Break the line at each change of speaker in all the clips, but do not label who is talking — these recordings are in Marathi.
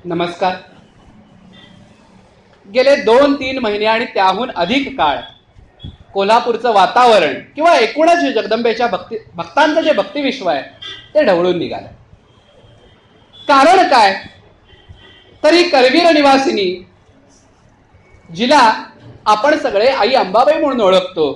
नमस्कार. गेले 2-3 महिने आणि त्याहून अधिक काळ कोल्हापूरचं वातावरण किंवा एकूणच जगदंबेच्या भक्तांचं जे भक्तिविश्व आहे ते ढवळून निघालं. कारण काय? तर ही करवीर निवासिनी, जिला आपण सगळे आई अंबाबाई म्हणून ओळखतो,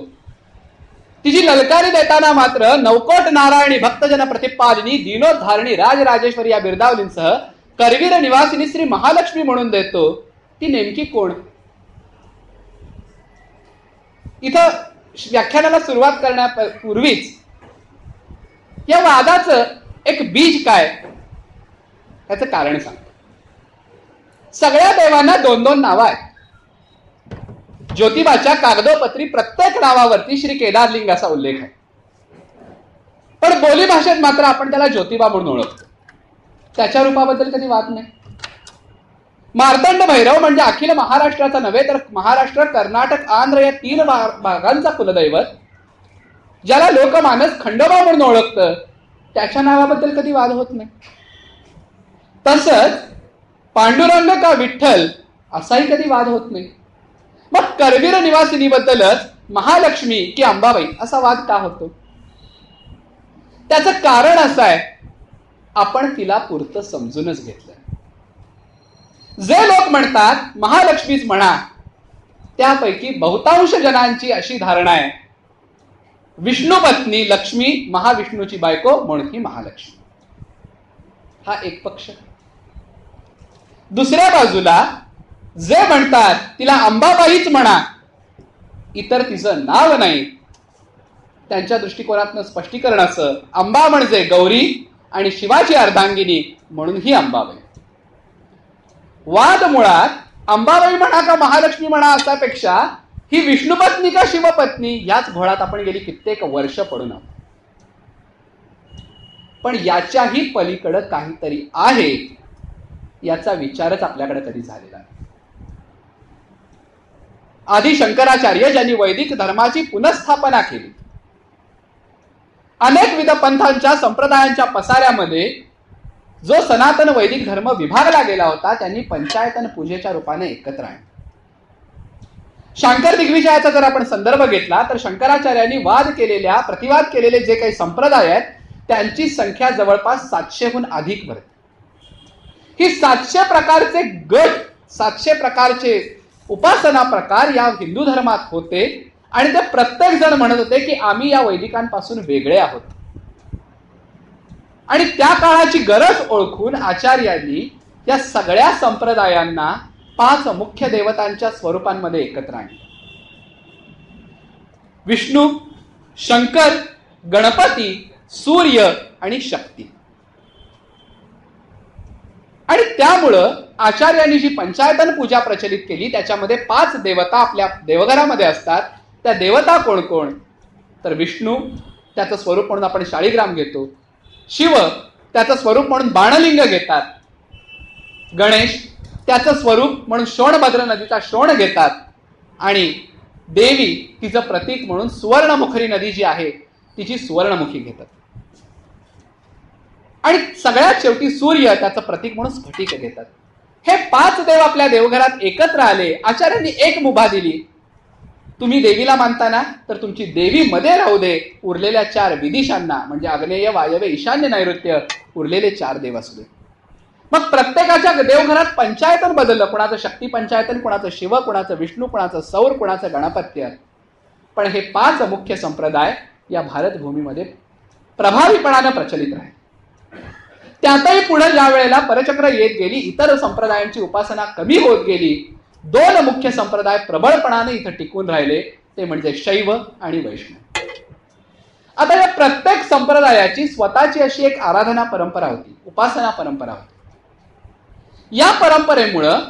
तिची ललकारी देताना मात्र नवकोट नारायणी भक्तजन प्रतिपादिनी दीनोद्धारिणी राजराजेश्वरी या बिरदावलींसह करवीर निवासिनी श्री महालक्ष्मी म्हणून देतो. ती नेमकी कोण? इथं व्याख्यानाला सुरुवात करण्यापूर्वीच या वादाचं एक बीज काय याचं कारण सांगतो. सगळ्या देवांना 2-2 नावं आहेत. ज्योतिबाच्या कागदोपत्री प्रत्येक नावावरती श्री केदारलिंग असा उल्लेख आहे, पण बोली भाषेत मात्र आपण त्याला ज्योतिबा म्हणून ओळखतो. त्याच्या रूपाबद्दल कधी वाद नाही. मार्तंड भैरव म्हणजे अखिल महाराष्ट्राचा नव्हे तर महाराष्ट्र, कर्नाटक, आंध्र या 3 भागांचा कुलदैवत, ज्याला लोकमानस खंडोबा म्हणून ओळखतं, त्याच्या नावाबद्दल कधी वाद होत नाही. तसंच पांडुरंग का विठ्ठल असाही कधी वाद होत नाही. मग करवीर निवासिनीबद्दलच महालक्ष्मी की अंबाबाई असा वाद का होतो? त्याचं कारण असं आहे, आपण तिला पुरतं समजूनच घेतलं. जे लोक म्हणतात महालक्ष्मीच म्हणा, त्यापैकी बहुतांश जनांची अशी धारणा आहे, विष्णू पत्नी लक्ष्मी महाविष्णूची बायको म्हणून ही महालक्ष्मी. हा एक पक्ष. दुसऱ्या बाजूला जे म्हणतात तिला अंबाबाईच म्हणा, इतर तिचं नाव नाही, त्यांच्या दृष्टिकोनातनं स्पष्टीकरण असं, अंबा म्हणजे गौरी आणि शिवाची अर्धांगिनी म्हणून ही अंबाबाई. वाद मुळात अंबाबाई म्हणा का महालक्ष्मी म्हणा असापेक्षा ही विष्णुपत्नी का शिवपत्नी याच घोळात आपण गेली कित्येक वर्ष पडून आहोत. पण याच्याही पलीकडे काहीतरी आहे याचा विचारच आपल्याकडे कधी झालेला नाही. आदि शंकराचार्य ज्यांनी वैदिक धर्माची पुनःस्थापना केली, अनेकविध पंथांच्या संप्रदायांच्या पसाऱ्यामध्ये जो सनातन वैदिक धर्म विभागला गेला होता, त्यांनी पंचायतन पूजेच्या रूपाने एकत्र आणले. शांकर दिग्विजयाचा जर आपण संदर्भ घेतला तर शंकराचार्यांनी प्रतिवाद केलेले जे काही संप्रदाय आहेत त्यांची संख्या जवळपास 700हून अधिक भरते. ही 700 प्रकारचे गट, 700 प्रकारचे उपासना प्रकार या हिंदू धर्मात होते आणि ते प्रत्येक जण म्हणत होते की आम्ही या वैदिकांपासून वेगळे आहोत. आणि त्या काळाची गरज ओळखून आचार्यांनी या सगळ्या संप्रदायांना 5 मुख्य देवतांच्या स्वरूपांमध्ये एकत्र आणले. विष्णू, शंकर, गणपती, सूर्य आणि शक्ती. आणि त्यामुळं आचार्यांनी जी पंचायतन पूजा प्रचलित केली त्याच्यामध्ये 5 देवता आपल्या देवघरामध्ये असतात. त्या देवता कोण कोण? तर विष्णू, त्याचं स्वरूप म्हणून आपण शाळीग्राम घेतो. शिव, त्याचं स्वरूप म्हणून बाणलिंग घेतात. गणेश, त्याचं स्वरूप म्हणून शोणभद्र नदीचा शोण घेतात. आणि देवी, तिचं प्रतीक म्हणून सुवर्णमुखरी नदी जी आहे तिची सुवर्णमुखी घेतात. आणि सगळ्यात शेवटी सूर्य, त्याचं प्रतीक म्हणून स्फटिक घेतात. हे 5 देव आपल्या देवघरात एकत्र आले. आचार्यांनी एक मुभा दिली, तुम्ही देवीला मानताना तर तुमची देवी मध्ये राहू दे, उरलेल्या 4 विदिशांना म्हणजे आग्नेय, वायव्य, ईशान्य, नैऋत्य उरलेले 4 देव असू दे. मग प्रत्येकाच्या देवघरात पंचायतन बदललं. कुणाचं शक्ती पंचायतन, कुणाचं शिव, कुणाचं विष्णू, कुणाचं सौर, कुणाचं गणपत्य. पण हे 5 मुख्य संप्रदाय या भारत भूमीमध्ये प्रभावीपणाने प्रचलित राहिले. त्यातही पुढे ज्या वेळेला परचक्र येत गेली, इतर संप्रदायांची उपासना कमी होत गेली, 2 मुख्य संप्रदाय प्रबळपणाने इथं टिकून राहिले, ते म्हणजे शैव आणि वैष्णव. आता या प्रत्येक संप्रदायाची स्वतःची अशी एक आराधना परंपरा होती, उपासना परंपरा होती. या परंपरेमुळं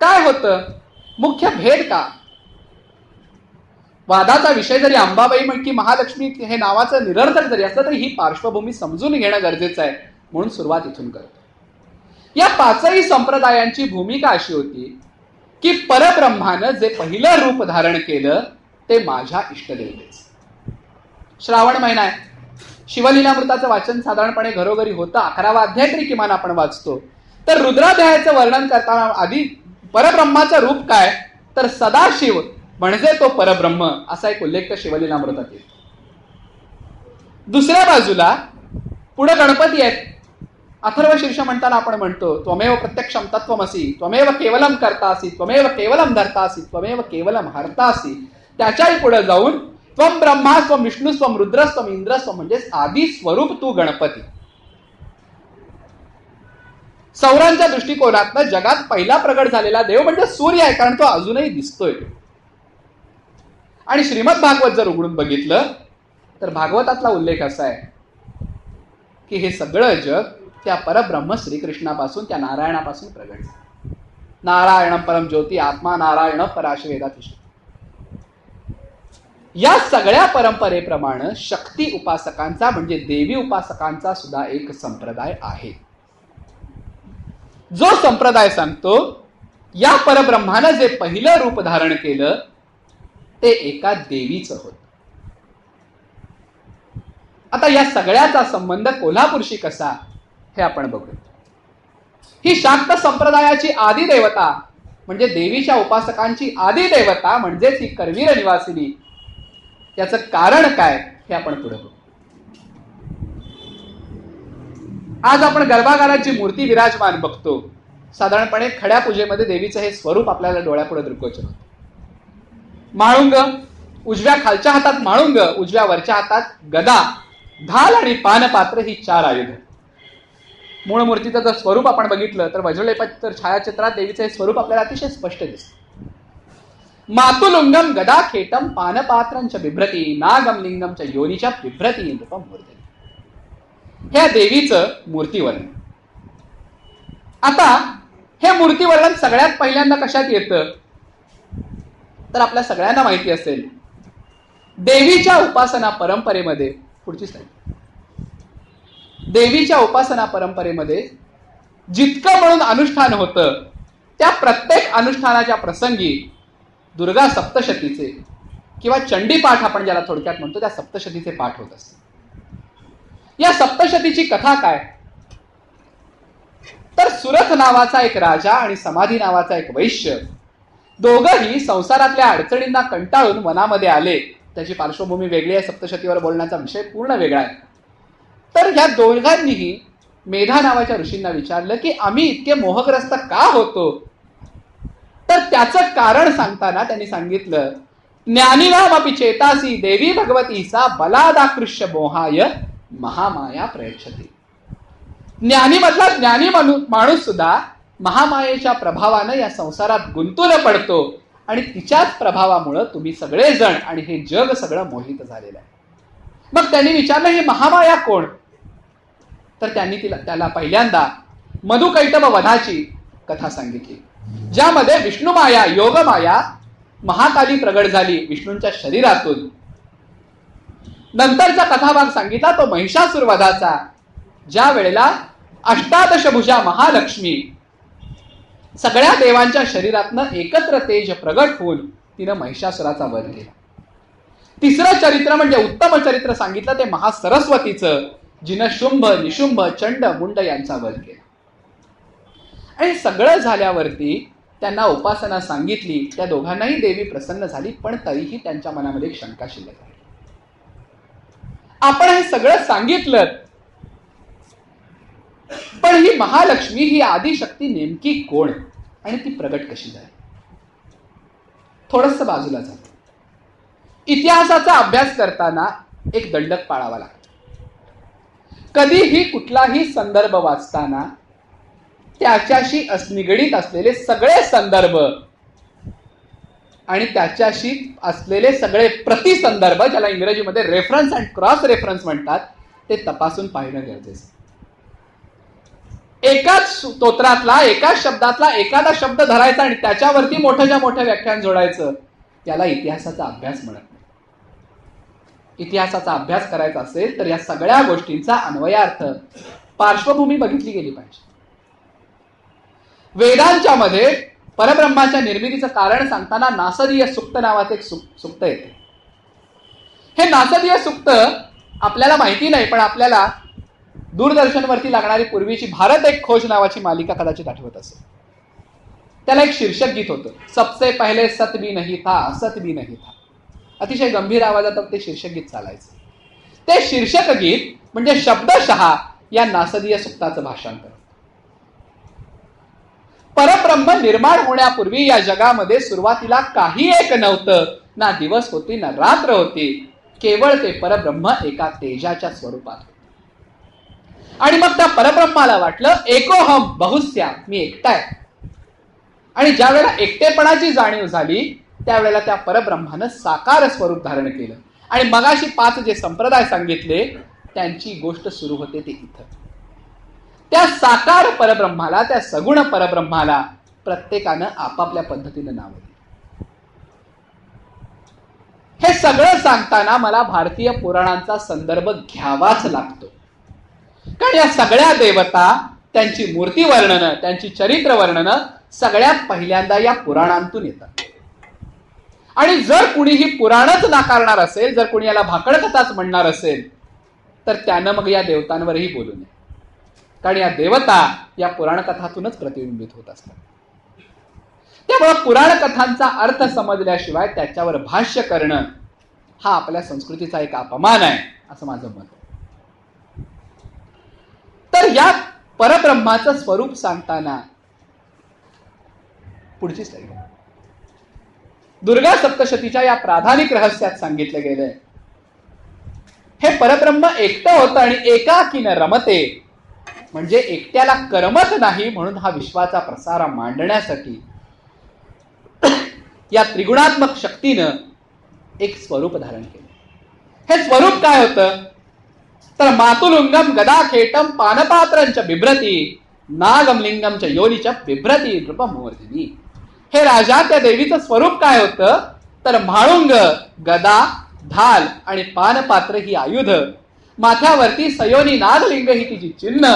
काय होतं? मुख्य भेद का? वादाचा विषय जरी अंबाबाई की महालक्ष्मी हे नावाचं निरर्थक जरी असलं तरी ही पार्श्वभूमी समजून घेणं गरजेचं आहे, म्हणून सुरुवात इथून करतो. या 5ही संप्रदायांची भूमिका अशी होती की परब्रह्मानं जे पहिलं रूप धारण केलं ते माझ्या इष्टदेवतेच. श्रावण महिना आहे, शिवलीलामृताचं वाचन साधारणपणे घरोघरी होतं. 11वा अध्याय तरी किमान आपण वाचतो. तर रुद्राध्यायाचं वर्णन करताना आधी परब्रह्माचं रूप काय, तर सदाशिव म्हणजे तो परब्रह्म असा एक उल्लेख शिवलीलामृतात येतो. दुसऱ्या बाजूला पुढे गणपती आहेत. अथर्व शीर्ष म्हणताना आपण म्हणतो त्वमेव प्रत्यक्षम तत्वमसी, त्वमेव केवलम कर्तासी, त्वमेव केवलम धर्तासी, त्वमेव केवलम हर्तासी. त्याच्याही पुढे जाऊन त्वम ब्रह्मा स्वम विष्णू स्वम रुद्र स्वम इंद्र स्वम म्हणजे आदी स्वरूप तू गणपती. सौरांच्या दृष्टिकोनातनं जगात पहिला प्रगट झालेला देव म्हणजे सूर्य आहे, कारण तो अजूनही दिसतोय. आणि श्रीमद भागवत जर उघडून बघितलं तर भागवतातला उल्लेख असा आहे की हे सगळं जग त्या परब्रह्म श्रीकृष्णापासून, त्या नारायणापासून प्रगट झालं. नारायणम परम ज्योती आत्मा नारायण पराशवेदातिश. या सगळ्या परंपरेप्रमाणे शक्ती उपासकांचा म्हणजे देवी उपासकांचा सुद्धा एक संप्रदाय आहे. जो संप्रदाय सांगतो या परब्रह्मानं जे पहिलं रूप धारण केलं ते एका देवीचं होत. आता या सगळ्याचा संबंध कोल्हापूरशी कसा हे आपण बघू. ही शाक्त संप्रदायाची आदी देवता म्हणजे देवीच्या उपासकांची आदी देवता म्हणजेच ही करवीर निवासिनी, याचं कारण काय हे आपण पुढे बघू. आज आपण गर्भागारात जी मूर्ती विराजमान बघतो, साधारणपणे खड्या पूजेमध्ये देवीचं हे स्वरूप आपल्याला डोळ्यापुढे दृक्गोचर होतं. माळुंग, उजव्या खालच्या हातात माळुंग, उजव्या वरच्या हातात गदा, ढाल आणि पानपात्र ही 4 आयुध. मूळ मूर्तीचं जर स्वरूप आपण बघितलं तर वज्रलेपत्र छायाचित्रात देवीचं हे स्वरूप आपल्याला अतिशय स्पष्ट दिसतं. मातुलुंगम गदा खेटम पानपात्रंच बिभ्रती नागम लिंगम च योनीच्या बिभ्रती नृपम मूर्ती. हे देवीचं मूर्तीवर्णन. आता हे मूर्तीवर्णन सगळ्यात पहिल्यांदा कशात येतं तर आपल्या सगळ्यांना माहिती असेल देवीच्या उपासना परंपरेमध्ये. पुढची स्लाईड. देवीच्या उपासना परंपरेमध्ये जितकं म्हणून अनुष्ठान होतं त्या प्रत्येक अनुष्ठानाच्या प्रसंगी दुर्गा सप्तशतीचे किंवा चंडीपाठ आपण ज्याला थोडक्यात म्हणतो त्या सप्तशतीचे पाठ होत असते. या सप्तशतीची कथा काय तर सुरथ नावाचा एक राजा आणि समाधी नावाचा एक वैश्य दोघंही संसारातल्या अडचणींना कंटाळून वनामध्ये आले. त्याची पार्श्वभूमी वेगळी आहे, सप्तशतीवर बोलण्याचा विषय पूर्ण वेगळा आहे. तर ह्या दोघांनीही मेधा नावाच्या ऋषींना विचारलं की आम्ही इतके मोहग्रस्त का होतो. तर त्याचं कारण सांगताना त्यांनी सांगितलं ज्ञानिवामपि चेतासी देवी भगवती सा बलादाकृष्य मोहाय महामाया प्रयच्छते. ज्ञानीमधला ज्ञानी माणूस सुद्धा महामायेच्या प्रभावानं या संसारात गुंतून पडतो आणि तिच्याच प्रभावामुळे तुम्ही सगळेजण आणि हे जग सगळं मोहित झालेलं आहे. मग त्यांनी विचारलं ही महामाया कोण. तर त्यांनी त्याला पहिल्यांदा मधुकैटभ वधाची कथा सांगितली, ज्यामध्ये विष्णुमाया योगमाया महाकाली प्रगट झाली विष्णूंच्या शरीरातून. नंतरचा कथाभाग सांगितला तो महिषासुर वधाचा, ज्या वेळेला 18 भुजा महालक्ष्मी सगळ्या देवांच्या शरीरातनं एकत्र तेज प्रगट होऊन तिनं महिषासुराचा वध केला. तिसरं चरित्र म्हणजे उत्तम चरित्र सांगितलं ते महासरस्वतीचं, जिनं शुंभ निशुंभ चंड मुंड यांचा वध केला. आणि सगळं झाल्यावरती त्यांना उपासना सांगितली. त्या दोघांनाही देवी प्रसन्न झाली, पण तरीही त्यांच्या मनामध्ये एक शंका शिल्लक आहे. आपण हे सगळं सांगितलं, पण ही महालक्ष्मी ही आदिशक्ती नेमकी कोण आणि ती प्रगट कशी झाली. थोडंसं बाजूला जातो. इतिहासाचा अभ्यास करताना एक दंडक पाळावा लागतो. कधीही कुठलाही संदर्भ वाचताना त्याच्याशी निगडीत असलेले सगळे संदर्भ आणि त्याच्याशी असलेले सगळे प्रतिसंदर्भ, ज्याला इंग्रजीमध्ये रेफरन्स अँड क्रॉस रेफरन्स म्हणतात, ते तपासून पाहणं गरजेचं. एकाच स्तोत्रातला एकाच शब्दातला एखादा शब्द धरायचा आणि त्याच्यावरती मोठ्याच्या मोठ्या व्याख्यान जोडायचं, त्याला इतिहासाचा अभ्यास म्हणत नाही. इतिहासाचा अभ्यास करायचा असेल तर या सगळ्या गोष्टींचा अन्वयार्थ पार्श्वभूमी बघितली गेली पाहिजे. वेदांच्या मध्ये परब्रह्माच्या निर्मितीचं कारण सांगताना नासदीय सुक्त नावाचे एक सुक्त येते. हे नासदीय सुक्त आपल्याला माहिती नाही, पण आपल्याला दूरदर्शनवरती लागणारी पूर्वीची भारत एक खोज नावाची मालिका कदाचित आठवत असेल. त्याला एक शीर्षक गीत होतं, सबसे पहिले सत भी नहीं था असत भी नहीं था. अतिशय गंभीर आवाजात ते शीर्षक गीत चालायचं. ते शीर्षक गीत म्हणजे शब्दशः या नासदीय सुक्ताचं भाषांतर. परब्रह्म निर्माण होण्यापूर्वी या जगामध्ये सुरुवातीला काही एक नव्हतं. ना दिवस होती ना रात्र होती. केवळ ते परब्रह्म एका तेजाच्या स्वरूपात होते. आणि मग त्या परब्रह्माला वाटलं एकोहम बहुस्या, मी एकटा आहे. आणि ज्या वेळेला एकटेपणाची जाणीव झाली त्यावेळेला त्या परब्रह्मानं साकार स्वरूप धारण केलं. आणि मगाशी 5 जे संप्रदाय सांगितले त्यांची गोष्ट सुरू होते ते इथं. त्या साकार परब्रह्माला, त्या सगुण परब्रह्माला प्रत्येकानं आपापल्या पद्धतीनं नाव दिली. हे सगळं सांगताना मला भारतीय पुराणांचा संदर्भ घ्यावाच लागतो. कारण या सगळ्या देवता, त्यांची मूर्ती वर्णनं, त्यांची चरित्र वर्णनं सगळ्यात पहिल्यांदा या पुराणांतून येतात. आणि जर कुणी ही पुराणच नाकारणार असेल, जर कुणी याला भाकडकथाच म्हणणार असेल तर त्यानं मग या देवतांवरही बोलू नये. कारण या देवता या पुराणकथातूनच प्रतिबिंबित होत असतात. त्यामुळे पुराणकथांचा अर्थ समजल्याशिवाय त्याच्यावर भाष्य करणं हा आपल्या संस्कृतीचा एक अपमान आहे असं माझं मत आहे. तर या परब्रह्माचं स्वरूप सांगताना पुढची स्लाईड, दुर्गा सप्तशतीच्या या प्राधानिक रहस्यात सांगितलं गेलंय, हे परब्रह्म एकटं होतं आणि एकाकीनं रमते. म्हणजे एकट्याला करमत नाही म्हणून हा विश्वाचा प्रसार मांडण्यासाठी या त्रिगुणात्मक शक्तीनं एक स्वरूप धारण केलं. हे स्वरूप काय होतं तर मातुलिंगम गदाखेटम पानपात्रंच बिभ्रती नागमलिंगम च योनिच बिभ्रती नृपमूर्धिनी. हे राजा, त्या देवीचं स्वरूप काय होतं तर म्हाळुंग, गदा, ढाल आणि पानपात्र ही आयुध, माथ्यावरती सयोनी नागलिंग ही तिची चिन्ह,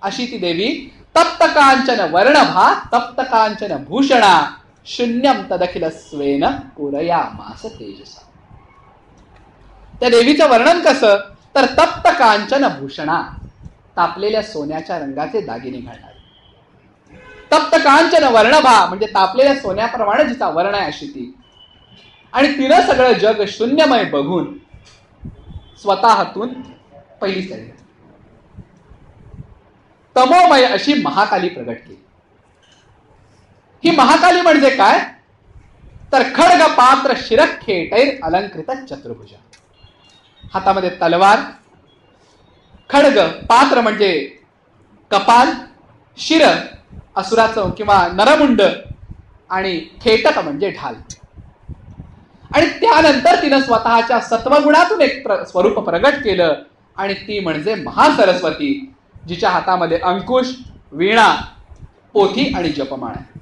अशी ती देवी. तप्त कांचन वर्णभा तप्त कांचन भूषणा शून्यम तदखिल स्वेन कुरया मास तेजसा. त्या देवीचं वर्णन कसं तर तप्त कांचन भूषणा, तापलेल्या सोन्याच्या रंगाचे दागिने घालणारी. तप्त कांचन वर्णभा म्हणजे तापलेल्या सोन्याप्रमाणे जिचा वर्ण आहे अशी ती. आणि तिनं सगळं जग शून्यमय बघून स्वतःतून पहिली स्लाईड, तमोमय अशी महाकाली प्रगट केली. ही महाकाली म्हणजे काय तर खड्ग पात्र शिरखेटैर अलंकृत चतुर्भुजा. हातामध्ये तलवार, खड्ग पात्र म्हणजे कपाल, शिर असुराचं किंवा नरमुंड आणि खेटक म्हणजे ढाल. आणि त्यानंतर तिनं स्वतःच्या सत्वगुणातून एक स्वरूप प्रगट केलं आणि ती म्हणजे महासरस्वती, जिच्या हातामध्ये अंकुश, वीणा, पोथी आणि जपमाळ आहे.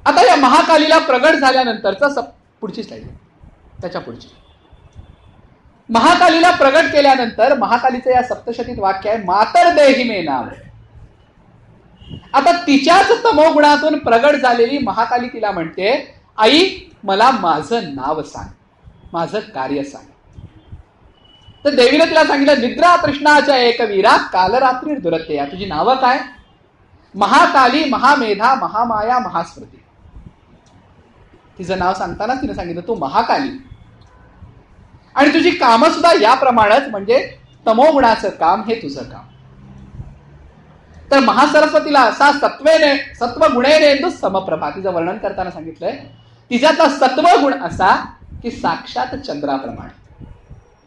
आता या महाकालीला प्रगट झाल्यानंतरचा पुढची स्लाईड, त्याच्या पुढची, महाकालीला प्रगट केल्यानंतर महाकालीचं या सप्तशतीत वाक्य आहे मातर देही मे नाम. आता तिच्याच तमोगुणातून प्रगट झालेली महाकाली तिला म्हणते, आई मला माझं नाव सांग, माझं कार्य सांग. तर देवीने तिला सांगितलं, निद्रा तृष्णाच्या एकवीरा कालरात्री दुरत्या. तुझी नावं काय? महाकाली, महामेधा, महामाया, महास्मृती. तिचं नाव सांगताना तिने सांगितलं तू महाकाली. आणि तुझी कामं सुद्धा याप्रमाणेच, म्हणजे तमोगुणाचं काम हे तुझं काम. तर महासरस्वतीला असा सत्वगुणेने समप्रभा तिचं वर्णन करताना सांगितलंय. तिच्यातला सत्वगुण असा की साक्षात चंद्राप्रमाणे.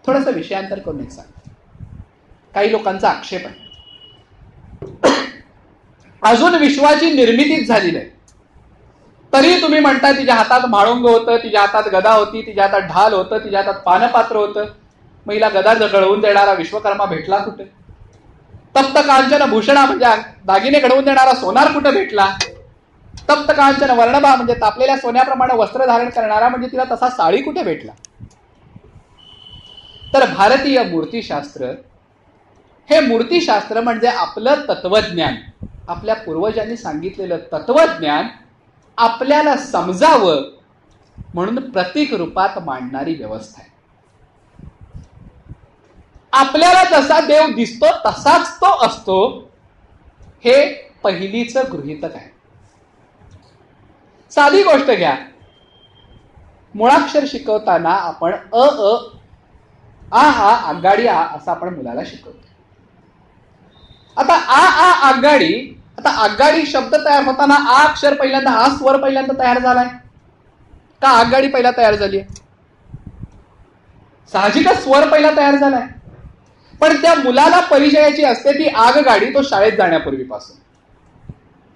थोडस विषयांतर करून एक सांग, काही लोकांचा आक्षेप आहे अजून विश्वाची निर्मितीच झाली नाही तरी तुम्ही म्हणताय तिच्या हातात म्हाळुंग होतं, तिच्या हातात गदा होती, तिच्या हातात ढाल होतं, तिच्या हातात पानपात्र होतं. महिला गदा घडवून देणारा विश्वकर्मा भेटला कुठे? तप्त कांचन भूषणा म्हणजे दागिने घडवून देणारा सोनार कुठे भेटला? तप्त कांचन वर्णभा म्हणजे तापलेल्या सोन्याप्रमाणे वस्त्र धारण करणारा म्हणजे तिला तसा साडी कुठे भेटला? तर भारतीय मूर्तिशास्त्र हे मूर्तिशास्त्र म्हणजे आपलं तत्वज्ञान, आपल्या पूर्वजांनी सांगितलेलं तत्वज्ञान आपल्याला समजावं म्हणून प्रतीक रूपात मांडणारी व्यवस्था आहे. आपल्याला जसा देव दिसतो तसाच तो असतो, हे पहिलीच गृहीतक आहे. साधी गोष्ट घ्या, मुळाक्षर शिकवताना आपण आगगाडी आ असं आपण मुलाला शिकवतो. आता आगगाडी शब्द तयार होताना आ अक्षर पहिल्यांदा, आ स्वर पहिल्यांदा तयार झालाय का आगगाडी पहिला तयार झाली? साहजिकच स्वर पहिला तयार झालाय. पण त्या मुलाला परिचयाची असते ती आगगाडी, तो शाळेत जाण्यापूर्वीपासून.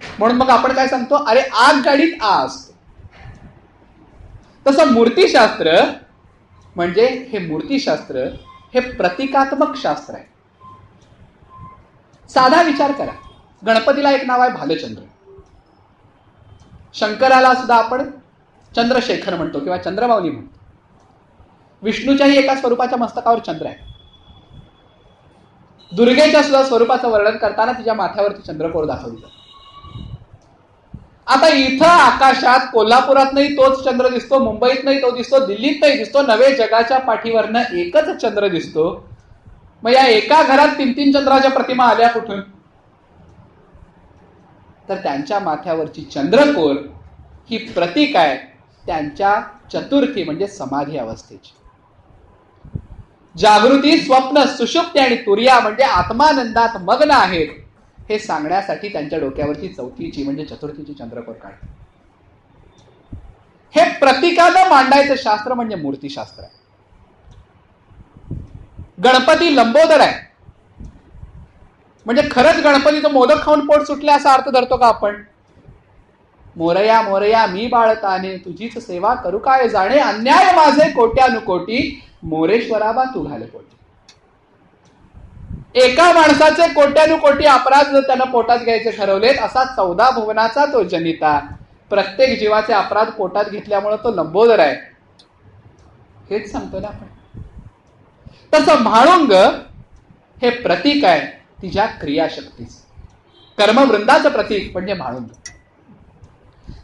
म्हणून मग आपण काय सांगतो, अरे आगगाडीत आ असतो. तसं मूर्तीशास्त्र म्हणजे हे प्रतिकात्मक शास्त्र आहे. साधा विचार करा, गणपतीला एक नाव आहे भालचंद्र. शंकराला सुद्धा आपण चंद्रशेखर म्हणतो किंवा चंद्रमाऊली म्हणतो. विष्णूच्याही एका स्वरूपाच्या मस्तकावर चंद्र आहे. दुर्गेच्या सुद्धा स्वरूपाचं वर्णन करताना तिच्या माथ्यावरती चंद्रकोर दाखवली जाते. आता इथं आकाशात कोल्हापुरातही तोच चंद्र दिसतो, मुंबईतही तो दिसतो, दिल्लीतही दिसतो, नवे जगाच्या पाठीवरनं एकच चंद्र दिसतो. मग या एका घरात 3-3 चंद्राच्या प्रतिमा आल्या कुठून? तर त्यांच्या माथ्यावरची चंद्रकोर ही प्रतीक आहे त्यांच्या चतुर्थी म्हणजे समाधी अवस्थेची. जागृती, स्वप्न, सुषुप्ती आणि तुर्या म्हणजे आत्मानंदात मग्न आहेत हे सांगण्यासाठी त्यांच्या डोक्यावरची चौथीची म्हणजे चतुर्थीची चंद्रकोर काढते. हे प्रतीकानं मांडायचं शास्त्र म्हणजे मूर्तीशास्त्र आहे. गणपती लंबोदर आहे म्हणजे खरंच गणपतीचं मोदक खाऊन पोट सुटले असा अर्थ धरतो का आपण? मोरया मोरया मी बाळताने, तुझीच सेवा करू काय जाणे, अन्याय माझे कोट्यानुकोटी, मोरेश्वराबा तू घाले पोटी. एका माणसाचे कोट्यानुकोटी अपराध जर त्यानं पोटात घ्यायचे ठरवलेत, असा 14 भुवनाचा तो जनिता. प्रत्येक जीवाचे अपराध पोटात घेतल्यामुळे तो लंबोदर आहे, हेच सांगतो ना आपण. तसं म्हाळुंग हे प्रतीक आहे तिच्या क्रियाशक्तीचं. कर्मवृंदाचं प्रतीक म्हणजे म्हाळुंग.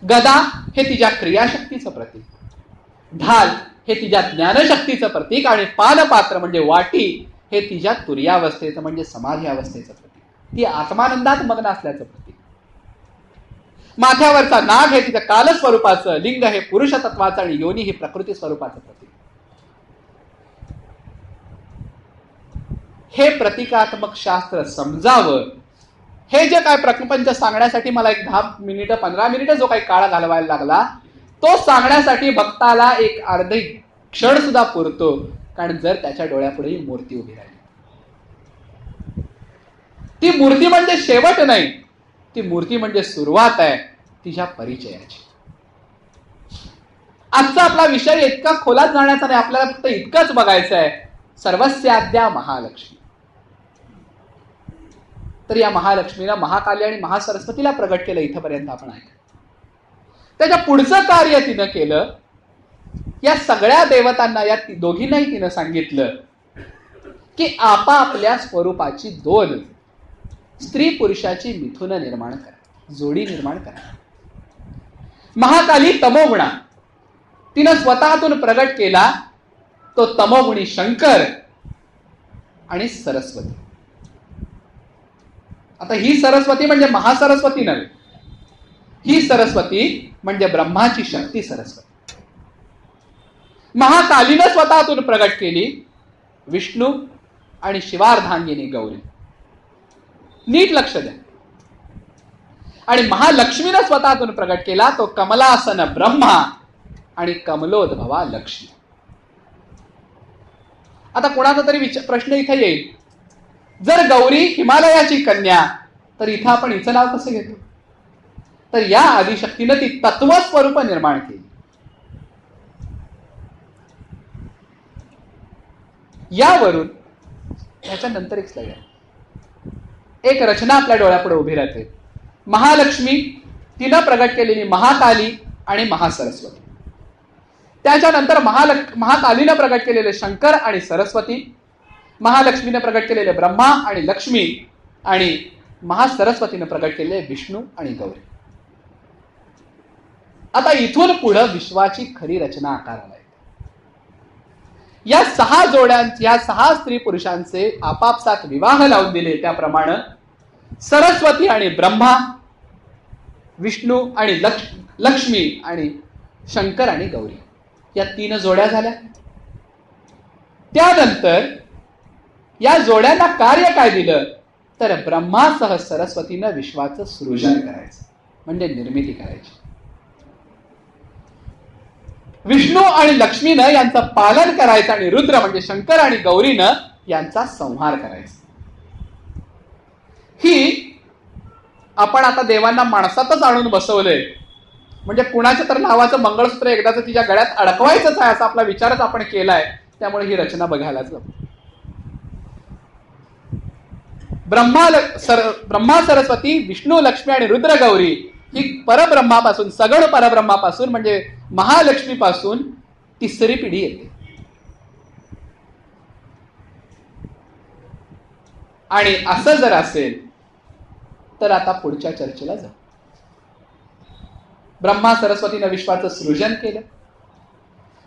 गदा हे तिच्या क्रियाशक्तीचं प्रतीक, ढाल हे तिच्या ज्ञानशक्तीचं प्रतीक आणि पानपात्र म्हणजे वाटी हे तिच्या तुर्यावस्थेचं म्हणजे समाधी अवस्थेचं प्रतीक, ती आत्मानंदात मग्न असल्याचं प्रतीक. माथ्यावरचा नाग हे तिचं कालस्वरूपाचं, लिंग हे पुरुष तत्वाचं आणि योनी हे प्रकृती स्वरूपाचं प्रतीक. हे प्रतिकात्मक शास्त्र समजावं, हे जे काय प्रपंच सांगण्यासाठी मला एक 10 मिनिटं 15 मिनिटं जो काही काळ घालवायला लागला, तो सांगण्यासाठी भक्ताला एक अर्धे क्षण सुद्धा पुरतो. कारण जर त्याच्या डोळ्यापुढे ही मूर्ती उभी राहिली, ती मूर्ती म्हणजे शेवट नाही, ती मूर्ती म्हणजे सुरुवात आहे तिच्या परिचयाची. आजचा आपला विषय इतका खोलात जाण्याचा नाही, आपल्याला फक्त इतकंच बघायचं आहे, सर्वस्याद्या महालक्ष्मी. तर या महालक्ष्मीला महाकाली आणि महासरस्वतीला प्रगट केलं, इथपर्यंत आपण ऐकलं. त्याच्या पुढचं कार्य तिनं केलं, या सगळ्या देवतांना, या दोघींनाही तिनं सांगितलं की आपापल्या स्वरूपाची 2 स्त्री पुरुषाची मिथुन निर्माण करा, जोडी निर्माण करा. महाकाली तमोगुणा तिनं स्वतःतून प्रगट केला, तो तमोगुणी शंकर आणि सरस्वती. आता ही सरस्वती म्हणजे महासरस्वती नव्हे, ही सरस्वती म्हणजे ब्रह्माची शक्ती सरस्वती. महाकालीनं स्वतःतून प्रगट केली विष्णू आणि शिवार्धांगिनी गौरी. नीट लक्ष द्या. आणि महालक्ष्मीनं स्वतःतून प्रगट केला तो कमलासन ब्रह्मा आणि कमलोद्भवा लक्ष्मी. आता कोणाचा तरी प्रश्न इथे येईल, जर गौरी हिमालयाची कन्या तर इथं आपण हिचं नाव कसं घेतो? तर या आदिशक्तीनं ती तत्वस्वरूप निर्माण केली. यावरून ह्याच्यानंतर एक स्लाइड आहे, एक रचना आपल्या डोळ्यापुढे उभी राहते. महालक्ष्मी, तिनं प्रगट केलेली महाकाली आणि महासरस्वती. त्याच्यानंतर महाकालीनं प्रगट केलेले शंकर आणि सरस्वती, महालक्ष्मीनं प्रगट केलेले ब्रह्मा आणि लक्ष्मी आणि महासरस्वतीनं प्रगट केलेले विष्णू आणि गौरी. आता इथून पुढं विश्वाची खरी रचना आकाराला येते. या 6 जोड्यांचे, या 6 स्त्री पुरुषांचे आपापसात विवाह लावून दिले, त्याप्रमाणे सरस्वती आणि ब्रह्मा, विष्णू आणि लक्ष्मी आणि शंकर आणि गौरी, या 3 जोड्या झाल्या. त्यानंतर या जोड्यांना कार्य काय दिलं, तर ब्रह्मासह सरस्वतीनं विश्वाचं सृजन करायचं, म्हणजे निर्मिती करायची. विष्णू आणि लक्ष्मीनं यांचं पालन करायचं आणि रुद्र म्हणजे शंकर आणि गौरीनं यांचा संहार करायचा. ही आपण आता देवांना माणसातच आणून बसवलंय, म्हणजे कुणाच्या तर नावाचं मंगळसूत्र एकदाच तिच्या गळ्यात अडकवायचंच आहे असा आपला विचारच आपण केलाय. त्यामुळे ही रचना बघायलाच ब्रह्मा सरस्वती, विष्णू लक्ष्मी आणि रुद्र गौरी ही परब्रह्मापासून, सगुण परब्रह्मापासून म्हणजे महालक्ष्मीपासून 3री पिढी येते. आणि असं जर असेल तर आता पुढच्या चर्चेला जाऊ. ब्रह्मा सरस्वतीनं विश्वाचं सृजन केलं.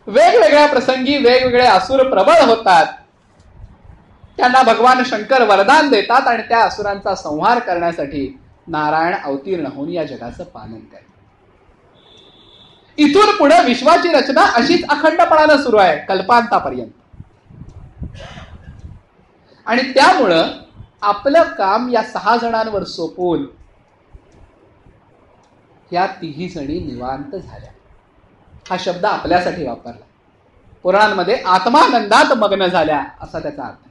वेगवेगळ्या प्रसंगी वेगवेगळे असुर प्रबळ होतात. त्यांना भगवान शंकर वरदान देतात आणि त्या असुरांचा संहार करण्यासाठी नारायण अवतीर्ण होऊन या जगाचं पालन करतात. इथून पुढे विश्वाची रचना अशीच अखंडपणानं सुरू आहे कल्पांतापर्यंत. आणि त्यामुळं आपलं काम या 6 जणांवर सोपवून या 3 जणी निवांत झाल्या. हा शब्द आपल्यासाठी वापरला. पुराणांमध्ये आत्मानंदात मग्न झाल्या असा त्याचा अर्थ.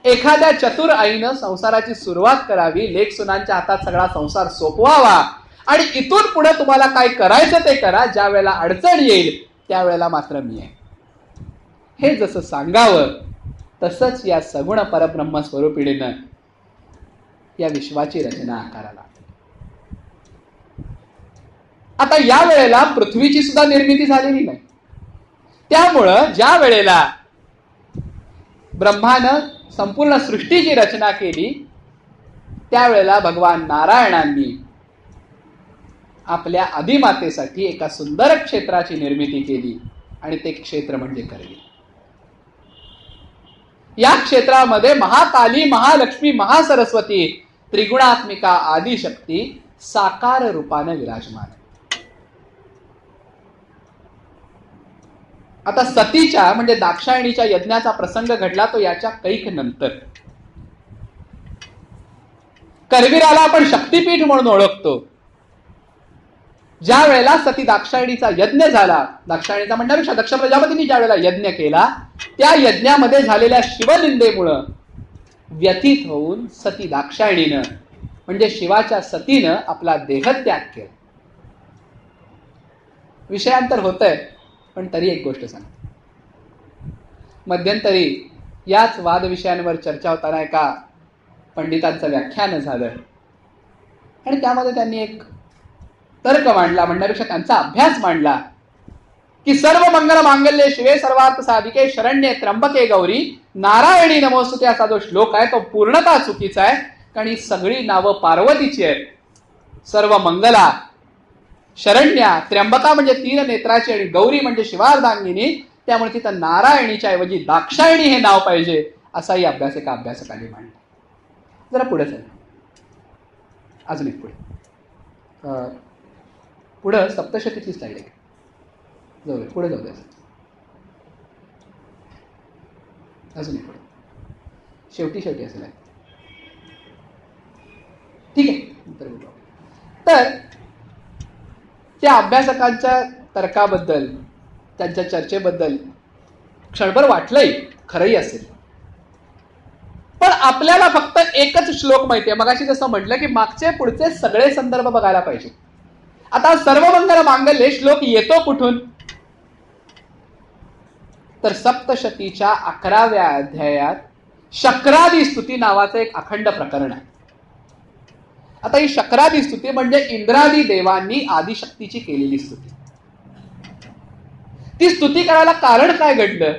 एखाद्या चतुर आईनं संसाराची सुरुवात करावी, लेक सुनांच्या हातात सगळा संसार सोपवावा आणि इथून पुढे तुम्हाला काय करायचं ते करा, ज्या वेळेला अडचण येईल त्यावेळेला मात्र मी आहे, हे जसं सांगावं तसंच या सगुण परब्रह्म स्वरूपिणीनं या विश्वाची रचना आकाराला. आता या वेळेला पृथ्वीची सुद्धा निर्मिती झालेली नाही. त्यामुळं ज्या वेळेला ब्रह्मानं संपूर्ण सृष्टीची रचना केली त्यावेळेला भगवान नारायणांनी आपल्या अधिमातेसाठी एका सुंदर क्षेत्राची निर्मिती केली आणि ते क्षेत्र म्हणजे करवी. या क्षेत्रामध्ये महाकाली, महालक्ष्मी, महासरस्वती, त्रिगुणात्मिका आदिशक्ती साकार रूपाने विराजमान. आता सतीच्या म्हणजे दाक्षायणीच्या यज्ञाचा प्रसंग घडला तो याच्या कैक नंतर. करवीराला आपण शक्तीपीठ म्हणून ओळखतो. ज्या वेळेला सती दाक्षायणीचा यज्ञ झाला, दाक्षायणीचा म्हणण्यापेक्षा दक्ष प्रजापतींनी ज्या वेळेला यज्ञ केला त्या यज्ञामध्ये झालेल्या शिवनिंदेमुळं व्यथित होऊन सती दाक्षायणीनं म्हणजे शिवाच्या सतीनं आपला देहत्याग केला. विषयांतर होतंय पण तरी एक गोष्ट सांग. मध्यंतरी याच वादविषयांवर चर्चा होताना एका पंडितांचं व्याख्यान झालं आणि त्यामध्ये त्यांनी एक तर्क मांडला, म्हणण्यापेक्षा त्यांचा अभ्यास मांडला की सर्व मंगल मांगल्ये शिवे सर्वार्थ साधिके शरण्ये त्र्यंबके गौरी नारायणी नमोस्तुते असा जो श्लोक आहे तो पूर्णतः चुकीचा आहे. कारण ही सगळी नावं पार्वतीची आहेत. सर्व मंगला, शरण्या, त्र्यंबका म्हणजे 3 नेत्राची आणि गौरी म्हणजे शिवार्धांगिनी, त्यामुळे तिथं नारायणीच्या ऐवजी दाक्षायणी हे नाव पाहिजे असाही अभ्यास एका अभ्यासकाने मांडला. जरा पुढे चला, अजून एक पुढं सप्तशतीची स्लाइड आहे. जाऊ पुढे जाऊ द्या. अजून एक पुढे शेवटी असेल. ठीक आहे. तर त्या अभ्यासकांच्या तर्काबद्दल, त्यांच्या चर्चेबद्दल क्षणभर वाटलंय खरंही असेल, पण आपल्याला फक्त एकच श्लोक माहितीये. मगाशी जसं म्हटलं की मागचे पुढचे सगळे संदर्भ बघायला पाहिजे. आता सर्वमंगल मांगल्ये श्लोक येतो कुठून, तर सप्तशतीच्या 11व्या अध्यायात शक्रादी स्तुती नावाचं एक अखंड प्रकरण आहे. आता ही शक्रादी स्तुती म्हणजे इंद्रादी देवांनी आदिशक्तीची केलेली स्तुती. ती स्तुती करायला कारण काय घडलं,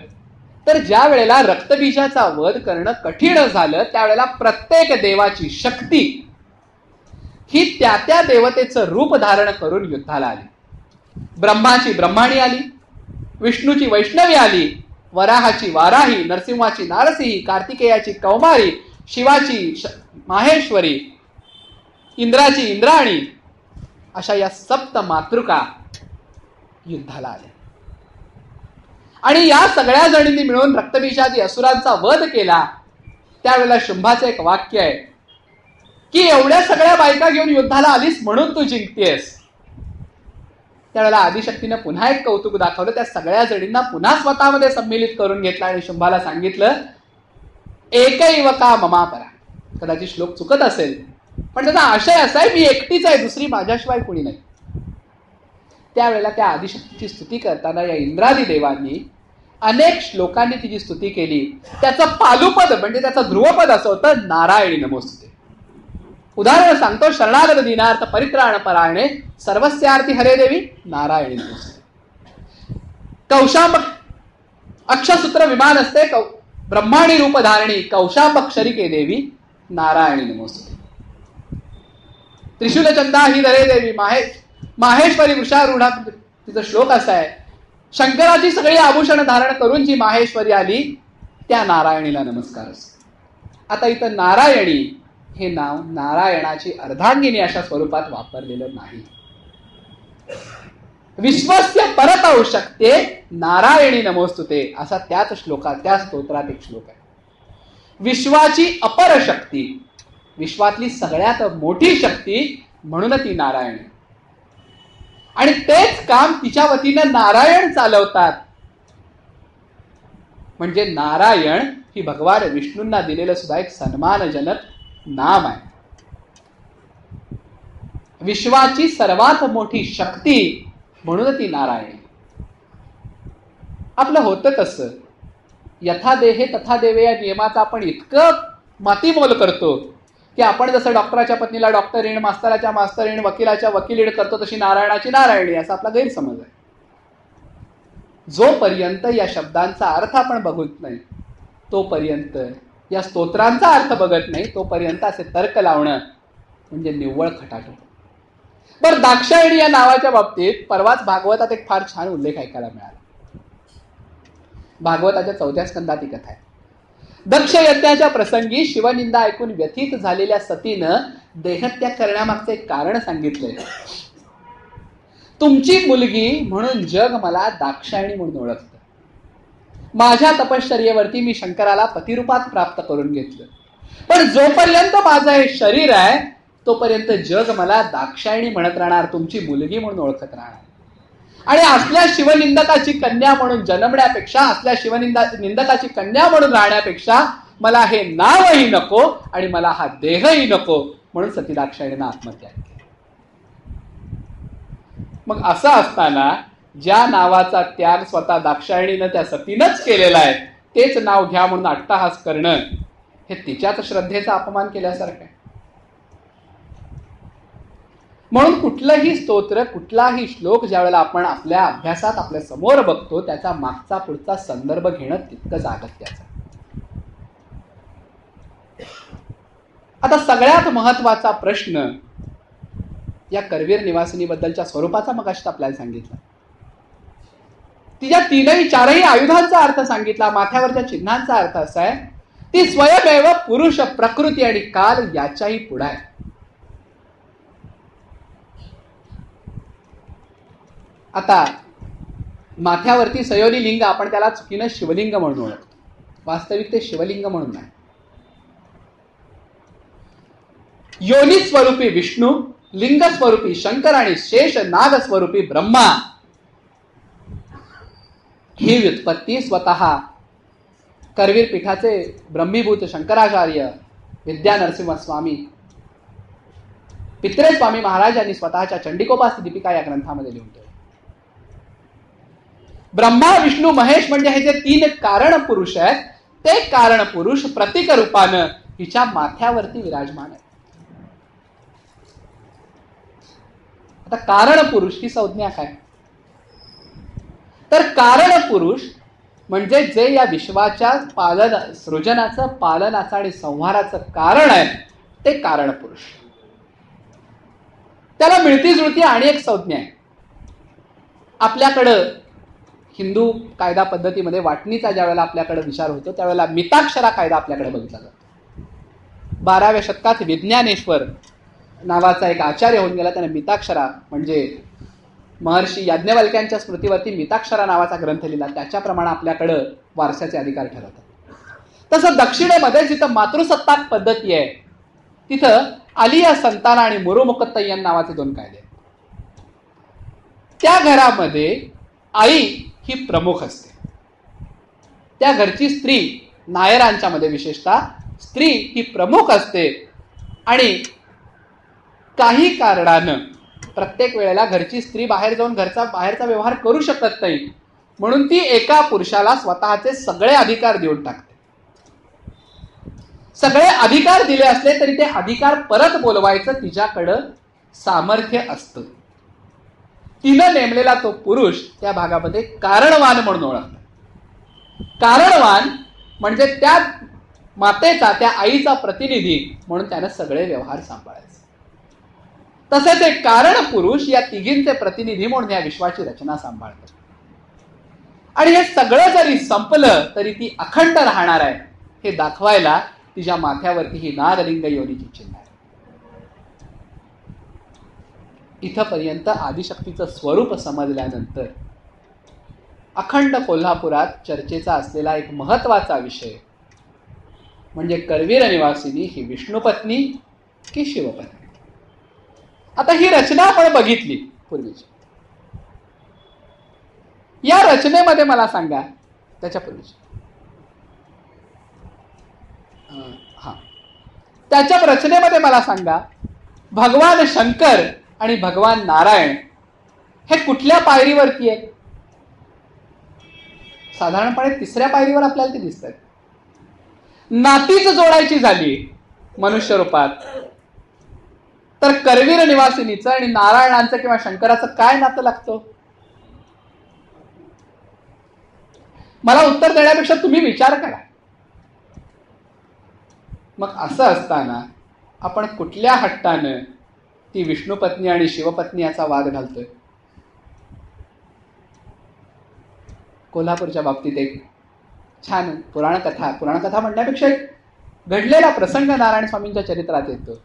तर ज्या वेळेला रक्तबीजाचा वध करणं कठीण झालं त्यावेळेला प्रत्येक देवाची शक्ती ही त्या त्या देवतेचं रूप धारण करून युद्धाला आली. ब्रह्माची ब्रह्माणी आली, विष्णूची वैष्णवी आली, वराहाची वाराही, नरसिंहाची नारसिंही, कार्तिकेयाची कौमारी, शिवाची माहेश्वरी, इंद्राची इंद्राणी, अशा या सप्त मातृका युद्धाला आल्या. आणि या सगळ्या जणींनी मिळून रक्तबीजादी असुरांचा वध केला. त्यावेळेला शुंभाचं एक वाक्य आहे की एवढ्या सगळ्या बायका घेऊन युद्धाला आलीस म्हणून तू जिंकतेस. त्यावेळेला आदिशक्तीनं पुन्हा एक कौतुक दाखवलं. त्या सगळ्या जणींना पुन्हा स्वतःमध्ये सम्मिलित करून घेतला आणि शुंभाला सांगितलं, एकैव का ममापरा. कदाचित श्लोक चुकत असेल, पण त्याचा आशय असा आहे, मी एकटीच आहे, दुसरी माझ्याशिवाय कोणी नाही. त्यावेळेला त्या आदिशक्तीची स्तुती करताना या इंद्रादी देवांनी अनेक श्लोकांनी तिची स्तुती केली. त्याचं पालुपद म्हणजे त्याचं ध्रुवपद असं होतं, नारायणी नमोस्तुते. उदाहरण सांगतो, शरणागत दीनार्थ परित्राण परायणे सर्वस्यार्थी हरे देवी नारायणी नमोस्तुते. कौशांब अक्षसूत्र विमान असते, ब्रह्माणी रूप धारणी कौशांबक्षरिके देवी नारायणी नमोस्तुते. त्रिशूलचंदा ही धरे देवी माहेश्वरी वृषारूढा. तिचा श्लोक असा आहे, शंकराची सगळी आभूषण धारण करून जी माहेश्वरी आली त्या नारायणीला नमस्कार असतो. आता इथं नारायणी हे नाव नारायणाची अर्धांगिनी अशा स्वरूपात वापरलेलं नाही. विश्वस्य परतौ शक्ते नारायणी नमोस्तुते असा त्याच श्लोकात, त्या स्तोत्रात एक श्लोक आहे. विश्वाची अपर शक्ती, विश्वातली सगळ्यात मोठी शक्ती म्हणून ती नारायणी. आणि तेच काम तिच्या वतीनं नारायण चालवतात. म्हणजे नारायण ही भगवान विष्णूंना दिलेलं सुद्धा एक सन्मानजनक नाम आहे. विश्वाची सर्वात मोठी शक्ती म्हणून ती नारायण. आपलं होतं कसं, यथा देहे तथा देवे या नियमाचा आपण इतकं मातीमोल करतो की आपण जसं डॉक्टराच्या पत्नीला डॉक्टरीण, मास्तराच्या मास्तरीण, वकिलाच्या वकिलीण करतो तशी नारायणाची नारायणी, असा आपला गैरसमज आहे. जोपर्यंत या शब्दांचा अर्थ आपण बघत नाही, तोपर्यंत या स्तोत्रांचा अर्थ बघत नाही, तोपर्यंत असे तर्क लावणं म्हणजे निव्वळ खटाटो. बरं, दाक्षायणी या नावाच्या बाबतीत परवाच भागवतात एक फार छान उल्लेख ऐकायला मिळाला. भागवताच्या 4थ्या स्कंदात ही कथा आहे. दक्ष यज्ञाच्या प्रसंगी शिवनिंदा ऐकून व्यथित झालेल्या सतीनं देहत्याग करण्यामागचं एक कारण सांगितलंय. तुमची मुलगी म्हणून जग मला दाक्षायणी म्हणून ओळखतं. माझ्या तपश्चर्येवरती मी शंकराला पतिरूपात प्राप्त करून घेतलं, पण जोपर्यंत माझं हे शरीर आहे तोपर्यंत जग मला दाक्षायणी म्हणत राहणार, तुमची मुलगी म्हणून ओळखत राहणार. आणि असल्या शिवनिंदकाची कन्या म्हणून जन्मण्यापेक्षा, असल्या शिवनिंदकाची कन्या म्हणून राहण्यापेक्षा मला हे नावही नको आणि मला हा देहही नको, म्हणून सती दाक्षायणीनं आत्महत्या केली. मग असं असताना ज्या नावाचा त्याग स्वतः दाक्षायणीनं त्या सतीनंच केलेला आहे, तेच नाव घ्या म्हणून अट्टहास करणं हे तिच्याच श्रद्धेचा अपमान केल्यासारखं आहे. म्हणून कुठलंही स्तोत्र, कुठलाही श्लोक ज्यावेळेला आपण आपल्या अभ्यासात आपल्या समोर बघतो, त्याचा मागचा पुढचा संदर्भ घेणं तितकंच अगत्याचं. आता सगळ्यात महत्वाचा प्रश्न या करवीर निवासिनीबद्दलच्या स्वरूपाचा मगाशी आपल्याला सांगितला. तिच्या 3-4 आयुधांचा अर्थ सांगितला. माथ्यावरच्या चिन्हांचा अर्थ असा आहे, ती स्वयमेव पुरुष, प्रकृती आणि काल याच्याही पुढे आहे. आता माथ्यावरती सयोनी लिंग, आपण त्याला चुकीनं शिवलिंग म्हणून ओळखतो. वास्तविक ते शिवलिंग म्हणून नाही. योनी स्वरूपी विष्णू, लिंग स्वरूपी शंकर आणि शेष नाग स्वरूपी ब्रह्मा ही व्युत्पत्ती स्वतः करवीर पीठाचे ब्रह्मीभूत शंकराचार्य विद्या नरसिंह स्वामी पित्रे स्वामी महाराज यांनी स्वतःच्या चंडिकोपास्य दीपिका या ग्रंथामध्ये लिहून ठेवले. ब्रह्मा विष्णू महेश म्हणजे हे जे 3 कारण पुरुष आहेत, ते कारण पुरुष प्रतीक रूपानं हिच्या माथ्यावरती विराजमान आहे. आता कारण पुरुष ही संज्ञा काय? तर कारण पुरुष म्हणजे जे या विश्वाच्या सृजनाचं, पालनाचं आणि संहाराचं कारण आहे, ते कारण पुरुष. त्याला मिळती जुळती आणि एक संज्ञा आहे. आपल्याकडं हिंदू कायदा पद्धतीमध्ये वाटणीचा ज्या वेळेला आपल्याकडे विचार होतो त्यावेळेला मिताक्षरा कायदा आपल्याकडे बघितला जातो. 12व्या शतकात विज्ञानेश्वर नावाचा एक आचार्य होऊन गेला. त्याने मिताक्षरा म्हणजे महर्षी याज्ञवल्क्यांच्या स्मृतीवरती मिताक्षरा नावाचा ग्रंथ लिहिला. त्याच्याप्रमाणे आपल्याकडं वारशाचे अधिकार ठरवतात. तसं दक्षिणेमध्ये जिथं मातृसत्ताक पद्धती आहे तिथं आलिया संताना आणि मुरुमुकत्तय्यन नावाचे 2 कायदे आहेत. त्या घरामध्ये आई ही प्रमुख असते. त्या घरची स्त्री, नायरांच्या मध्ये विशेषतः स्त्री ही प्रमुख असते आणि काही कारणानं प्रत्येक वेळेला घरची स्त्री बाहेर जाऊन बाहेरचा व्यवहार करू शकत नाही, म्हणून ती एका पुरुषाला स्वतःचे सगळे अधिकार देऊन टाकते. सगळे अधिकार दिले असले तरी ते अधिकार परत बोलवायचं तिच्याकडं सामर्थ्य असतं. तिनं नेमलेला तो पुरुष त्या भागामध्ये कारणवान म्हणून ओळखतात. कारणवान म्हणजे त्या मातेचा, त्या आईचा प्रतिनिधी म्हणून त्यानं सगळे व्यवहार सांभाळायचे. तसेच एक कारण पुरुष या तिघींचे प्रतिनिधी म्हणून या विश्वाची रचना सांभाळतात. आणि हे सगळं जरी संपलं तरी ती अखंड राहणार आहे हे दाखवायला तिच्या माथ्यावरती ही नागलिंग योनीची चिन्ह आहे. इथपर्यंत आदिशक्तीचं स्वरूप समजल्यानंतर अखंड कोल्हापुरात चर्चेचा असलेला एक महत्वाचा विषय म्हणजे करवीर निवासिनी ही विष्णुपत्नी की शिवपत्नी. आता ही रचना आपण बघितली पूर्वीची. या रचनेमध्ये मला सांगा, त्याच्यापूर्वीची त्याच्या रचनेमध्ये मला सांगा, भगवान शंकर आणि भगवान नारायण हे कुठल्या पायरीवरती आहे? साधारणपणे 3ऱ्या पायरीवर आपल्याला ते दिसत आहेत. नातीच जोडायची झाली मनुष्य रूपात तर करवीर निवासिनीचं आणि नारायणांचं किंवा शंकराचं काय नातं लागतं? मला उत्तर देण्यापेक्षा तुम्ही विचार करा. मग असं असताना आपण कुठल्या हट्टानं ती विष्णुपत्नी आणि शिवपत्नी याचा वाद घालतोय? कोल्हापूरच्या बाबतीत एक छान पुराणकथा म्हणण्यापेक्षा एक घडलेला प्रसंग नारायण स्वामींच्या चरित्रात येतो.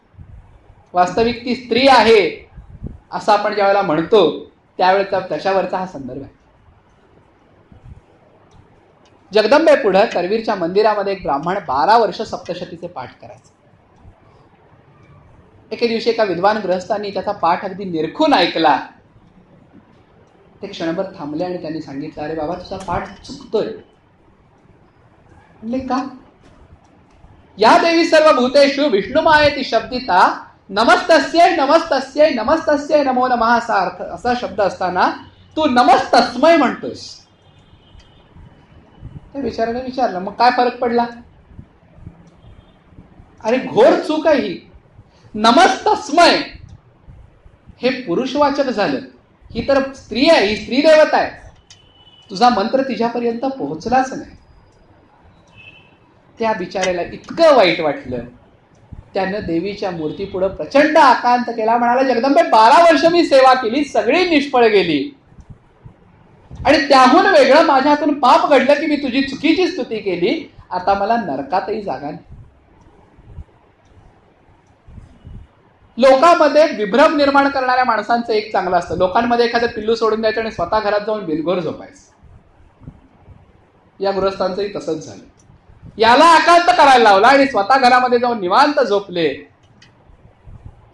वास्तविक ती स्त्री आहे असं आपण ज्यावेळेला म्हणतो त्यावेळेचा त्याच्यावरचा हा संदर्भ आहे. जगदंबे पुढे करवीरच्या मंदिरामध्ये एक ब्राह्मण 12 वर्ष सप्तशतीचे पाठ करायचे. एके दिवशी एका विद्वान गृहस्थांनी त्याचा पाठ अगदी निरखून ऐकला. ते क्षणभर थांबले आणि त्यांनी सांगितलं, अरे बाबा तुझा पाठ चुकतोय. म्हणले का? या देवी सर्व भूतेषु विष्णुमायेति शब्दिता नमस्तस्यै नमस्तस्यै नमस्तस्यै नमो नमः असा शब्द असताना तू नमस्तस्मै म्हणतोस. ते विचाराने विचारलं, मग काय फरक पडला? अरे घोर चूक आहे ही. नमस्तस्मै हे पुरुषवाचक झालं. ही तर स्त्री आहे, ही स्त्री देवता आहे. तुझा मंत्र तिच्यापर्यंत पोहोचलाच नाही. त्या बिचाऱ्याला इतकं वाईट वाटलं, त्यानं देवीच्या मूर्तीपुढे प्रचंड आकांत केला. म्हणाला, जगदंबे 12 वर्ष मी सेवा केली, सगळी निष्फळ गेली आणि त्याहून वेगळं माझ्या हातून पाप घडलं की मी तुझी चुकीची स्तुती केली. आता मला नरकातही जागा नाही. लोकांमध्ये विभ्रम निर्माण करणाऱ्या माणसांचं एक चांगलं असतं, लोकांमध्ये एखादं पिल्लू सोडून द्यायचं आणि स्वतः घरात जाऊन बिलगोर झोपायचं. या गृहस्थांचंही तसंच झालं. याला आकांत करायला लावला आणि स्वतः घरामध्ये जाऊन निवांत झोपले.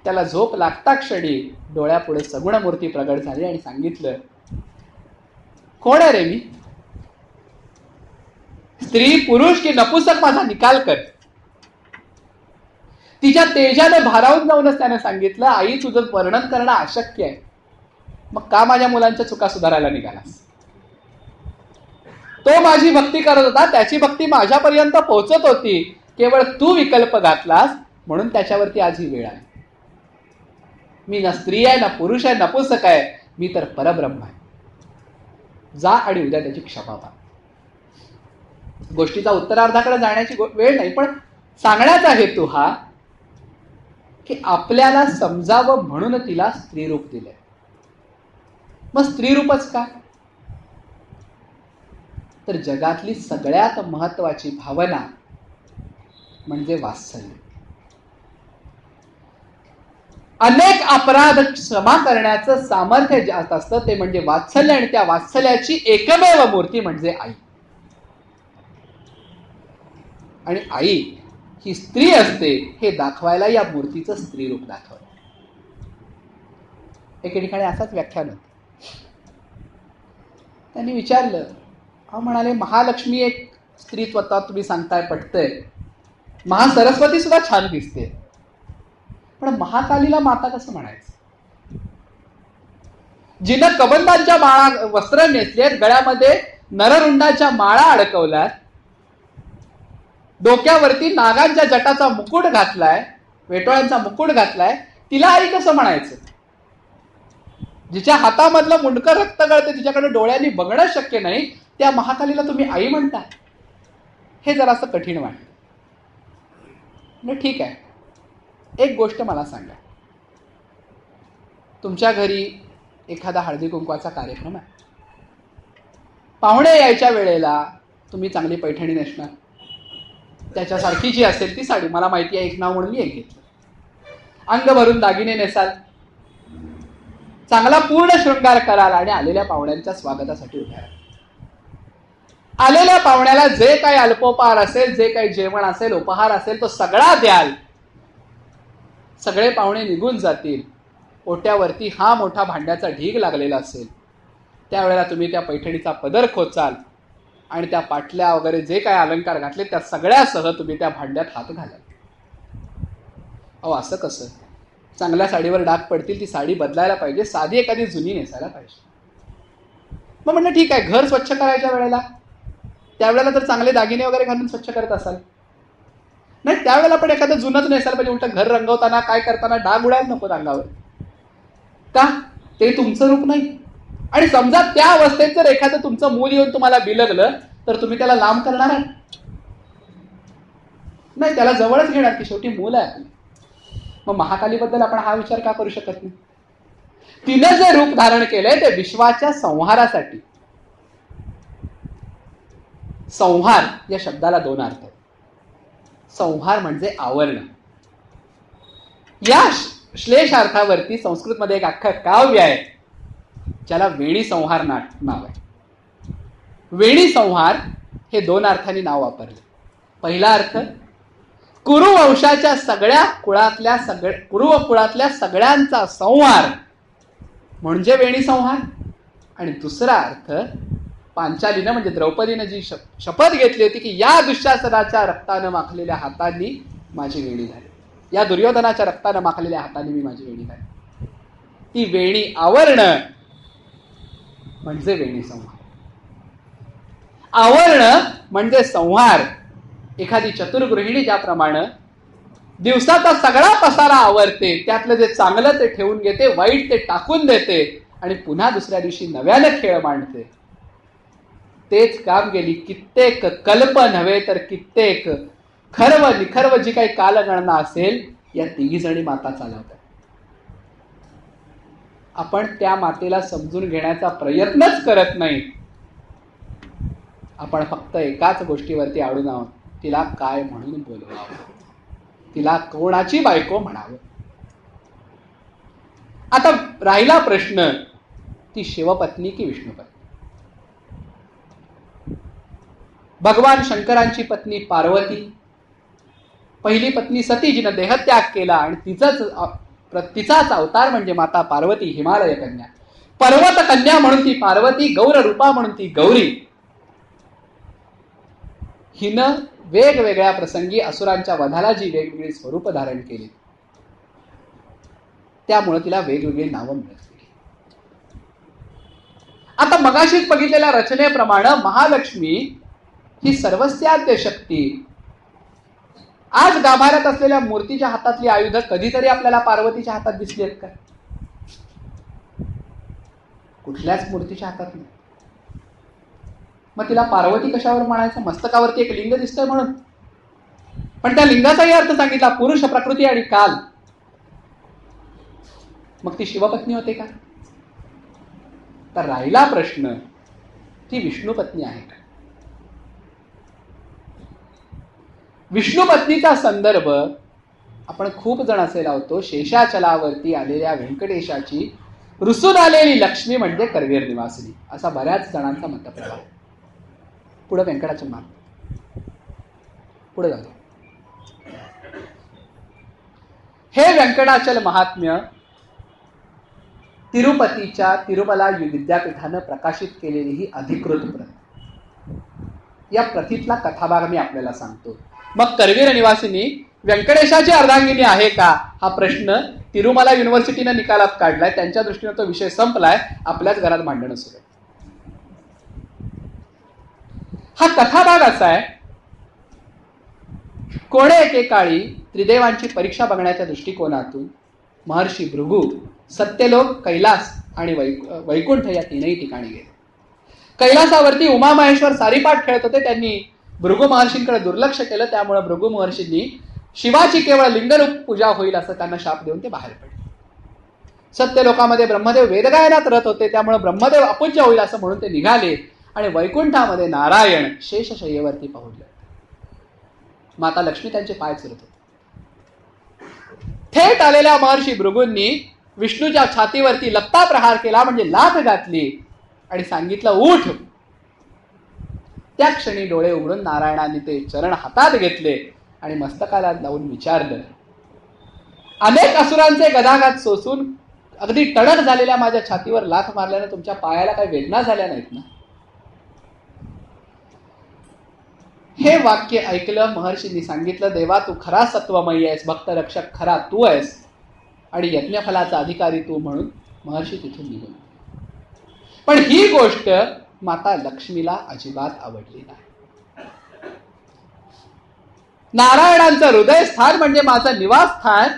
त्याला झोप लागता क्षणी डोळ्यापुढे सगुण मूर्ती प्रगट झाली आणि सांगितलं, कोण आहे रे मी? स्त्री पुरुष की नपुसक माझा निकाल कर. तिच्या तेजानं भारावून जाऊनच त्याने सांगितलं, आई तुझं वर्णन करणं अशक्य आहे. मग का माझ्या मुलांच्या चुका सुधारायला निघालास? तो माझी भक्ती करत होता, त्याची भक्ती माझ्यापर्यंत पोहोचत होती. केवळ तू विकल्प घातलास म्हणून त्याच्यावरती आज ही वेळ आहे. मी ना स्त्री आहे, ना पुरुष आहे, नपुसक आहे, मी तर परब्रह्म आहे. जा आणि उद्या त्याची क्षमा माग. गोष्टीचा उत्तरार्धाकडे जाण्याची वेळ नाही, पण सांगण्याचा हेतू हा की आपल्याला समजावं म्हणून तिला स्त्रीरूप दिलंय. मग स्त्रीरूपच का? तर जगातली सगळ्यात महत्वाची भावना म्हणजे वात्सल्य. अनेक अपराध क्षमा करण्याचं सामर्थ्य ज्यात असतं ते म्हणजे वात्सल्य, आणि त्या वात्सल्याची एकमेव मूर्ती म्हणजे आई. आणि आई ही स्त्री असते हे दाखवायला या मूर्तीचं स्त्री रूप दाखवलं. एके ठिकाणी असाच व्याख्यान होत. त्यांनी विचारलं, म्हणाले महालक्ष्मी एक स्त्रीत्वता तुम्ही सांगताय, पटतंय. महासरस्वती सुद्धा छान दिसते, पण महाकालीला माता कसं म्हणायचं? जिनं कबंदांच्या माळा वस्त्र नेसलेत, गळ्यामध्ये नररुंडाच्या माळा अडकवल्यात, डोक्यावरती नागांच्या जटाचा मुकुट घातलाय, वेटोळ्यांचा मुकुट घातलाय, तिला आई कसं म्हणायचं? जिच्या हातामधलं मुंडकं रक्त गळते, तिच्याकडे डोळ्यांनी बघणं शक्य नाही, त्या महाकालीला तुम्ही आई म्हणता? हे जरासं कठीण वाटतं. ठीक आहे, एक गोष्ट मला सांगा. तुमच्या घरी एखादा हळदी कुंकवाचा कार्यक्रम आहे. पाहुणे यायच्या वेळेला तुम्ही चांगली पैठणी नेसणार, त्याच्यासारखी जी असेल ती साडी. मला माहिती आहे, एक नाव म्हणून मी एक घेतलं. अंग भरून दागिने नेसाल, चांगला पूर्ण शृंगार कराल आणि आलेल्या पाहुण्यांच्या स्वागतासाठी उभ्या राहाल. आलेल्या पाहुण्याला जे काही अल्पोपहार असेल, जे काही जेवण असेल, उपहार असेल, तो सगळा द्याल. सगळे पाहुणे निघून जातील, ओट्यावरती हा मोठा भांड्याचा ढीग लागलेला असेल. त्यावेळेला तुम्ही त्या पैठणीचा पदर खोचाल आणि त्या पाटल्या वगैरे जे काही अलंकार घातले त्या सगळ्यासह तुम्ही त्या भांड्यात हात घालाल. असं कसं? चांगल्या साडीवर डाग पडतील, ती साडी बदलायला पाहिजे, साधी एखादी जुनी नेसायला पाहिजे. मग म्हणलं ठीक आहे, घर स्वच्छ करायच्या वेळेला, त्यावेळेला तर चांगले दागिने वगैरे घालून स्वच्छ करत असाल, नाही त्यावेळेला पण एखादं जुनच नेसायला पाहिजे. उलट घर रंगवताना काय करताना डाग उडायला नको अंगावर का? ते तुमचं रूप नाही. आणि समजा त्या अवस्थेत जर एखादं तुमचं मूल येऊन तुम्हाला बिलगलं तर तुम्ही त्याला लांब करणार आहे? नाही, त्याला जवळच घेणार की शेवटी मूल आहे आपलं. मग महाकालीबद्दल आपण हा विचार का करू शकत नाही? तिनं जे रूप धारण केलंय ते विश्वाच्या संहारासाठी. संहार या शब्दाला दोन अर्थ आहेत. संहार म्हणजे आवरण. या श्लेषार्थावरती संस्कृतमध्ये एक अख्खं काव्य आहे ज्याला वेणी संहार नाव आहे. वेणी संहार हे दोन अर्थांनी नाव वापरले. पहिला अर्थ, कुरु वंशाच्या सगळ्या कुळातल्या सगळ्यांचा संहार म्हणजे वेणी संहार. आणि दुसरा अर्थ, पांचालीनं म्हणजे द्रौपदीनं जी शपथ घेतली होती की या दुःशासनाच्या रक्तानं माखलेल्या हातांनी माझी वेणी झाली, या दुर्योधनाच्या रक्तानं माखलेल्या हातांनी मी माझी वेणी झाली, ती वेणी आवरणं म्हणजे वेणी संहार. आवरणं म्हणजे संहार. एखादी चतुर्गृहिणी ज्याप्रमाणे दिवसाचा सगळा पसारा आवरते, त्यातलं जे चांगलं ते ठेवून घेते, वाईट ते टाकून देते आणि पुन्हा दुसऱ्या दिवशी नव्याने खेळ मांडते, तेच काम गेली कित्येक कल्प नव्हे तर कित्येक खर्व निखर्व जी काही कालगणना असेल या तिघी जणी माता चालवतात. आपण त्या मातेला समजून घेण्याचा प्रयत्नच करत नाही. आपण फक्त एकाच गोष्टीवरती अडून आहोत, तिला काय म्हणून बोलवावं, तिला कोणाची बायको म्हणावं. आता राहिला प्रश्न, ती शिवपत्नी की विष्णुपत्नी? भगवान शंकरांची पत्नी पार्वती, पहिली पत्नी सती जिनं देहत्याग केला आणि तिचाच अवतार म्हणजे माता पार्वती, हिमालय कन्या, पर्वत कन्या म्हणून ती पार्वती, गौर रूपा म्हणून ती गौरी. हिनं वेगवेगळ्या प्रसंगी असुरांच्या वधाला जी वेगवेगळी स्वरूप धारण केली, त्यामुळे तिला वेगवेगळी नावं मिळत गेली. आता मगाशीच बघितलेल्या रचनेप्रमाणे महालक्ष्मी ही सर्वस्याद्य शक्ती. आज गाभाऱ्यात असलेल्या मूर्तीच्या हातातली आयुध कधीतरी आपल्याला पार्वतीच्या हातात दिसली आहेत का? कुठल्याच मूर्तीच्या हातात नाही. मग तिला पार्वती कशावर म्हणायचं? मस्तकावरती एक लिंग दिसतंय म्हणून. पण त्या लिंगाचाही अर्थ सांगितला, पुरुष, प्रकृती आणि काल. मग ती शिवपत्नी होते का? तर राहिला प्रश्न, ती विष्णुपत्नी आहे का? विष्णू पत्नीचा संदर्भ आपण खूप जण असे लावतो. शेषाचलावरती आलेल्या व्यंकटेशाची रुसून आलेली लक्ष्मी म्हणजे करवीर निवासिनी, असा बऱ्याच जणांचा मतप्रवाह. पुढे व्यंकटाचल महात्म्य पुढे जातो. हे व्यंकटाचल महात्म्य तिरुपतीच्या तिरुमला विद्यापीठानं प्रकाशित केलेली ही अधिकृत प्रत. या प्रतीतला कथाभाग मी आपल्याला सांगतो. मग करवीर निवासिनी व्यंकटेशाची अर्धांगिनी आहे का, हा प्रश्न तिरुमला युनिव्हर्सिटीनं निकालात काढलाय. त्यांच्या दृष्टीने तो विषय संपलाय. आपल्याच घरात मांडणं सुरू आहे. हा कथाभाग असा आहे. कोणे एकेकाळी त्रिदेवांची परीक्षा बघण्याच्या दृष्टिकोनातून महर्षी भृगु सत्यलोक, कैलास आणि वैकुंठ या तीनही ठिकाणी गेले. कैलासावरती उमामहेश्वर सारीपाठ खेळत होते. त्यांनी भृगु महर्षींकडे दुर्लक्ष केलं. त्यामुळे भृगु महर्षींनी शिवाची केवळ लिंगरूप पूजा होईल असं त्यांना शाप देऊन ते बाहेर पडले. सत्यलोकामध्ये ब्रह्मदेव वेदगायनात रत होते. त्यामुळे ब्रह्मदेव अपूज्य होईल असं म्हणून ते निघाले आणि वैकुंठामध्ये नारायण शेषशय्येवरती पोहोचले. माता लक्ष्मी त्यांचे पाय चुरत होते. थेट आलेल्या महर्षी भृगूंनी विष्णूच्या छातीवरती लत्ता प्रहार केला, म्हणजे लाथ घातली आणि सांगितलं उठ. त्या क्षणी डोळे उघडून नारायणाने ते चरण हातात घेतले आणि मस्तकाला लावून विचारलं, अनेक असुरांचे गदाघात सोसून अगदी टणक झालेल्या माझ्या छातीवर लाथ मारल्याने तुमच्या पायाला काही वेदना झाल्या नाहीत ना? हे वाक्य ऐकलं. महर्षींनी सांगितलं, देवा तू खरा सत्वमयी आहेस, भक्त रक्षक खरा तू आहेस आणि यज्ञफलाचा अधिकारी तू. म्हणून महर्षी तिथून निघून. पण ही गोष्ट माता लक्ष्मीला अजिबात आवडली नाही. नारायणांचं हृदयस्थान म्हणजे माझं निवासस्थान.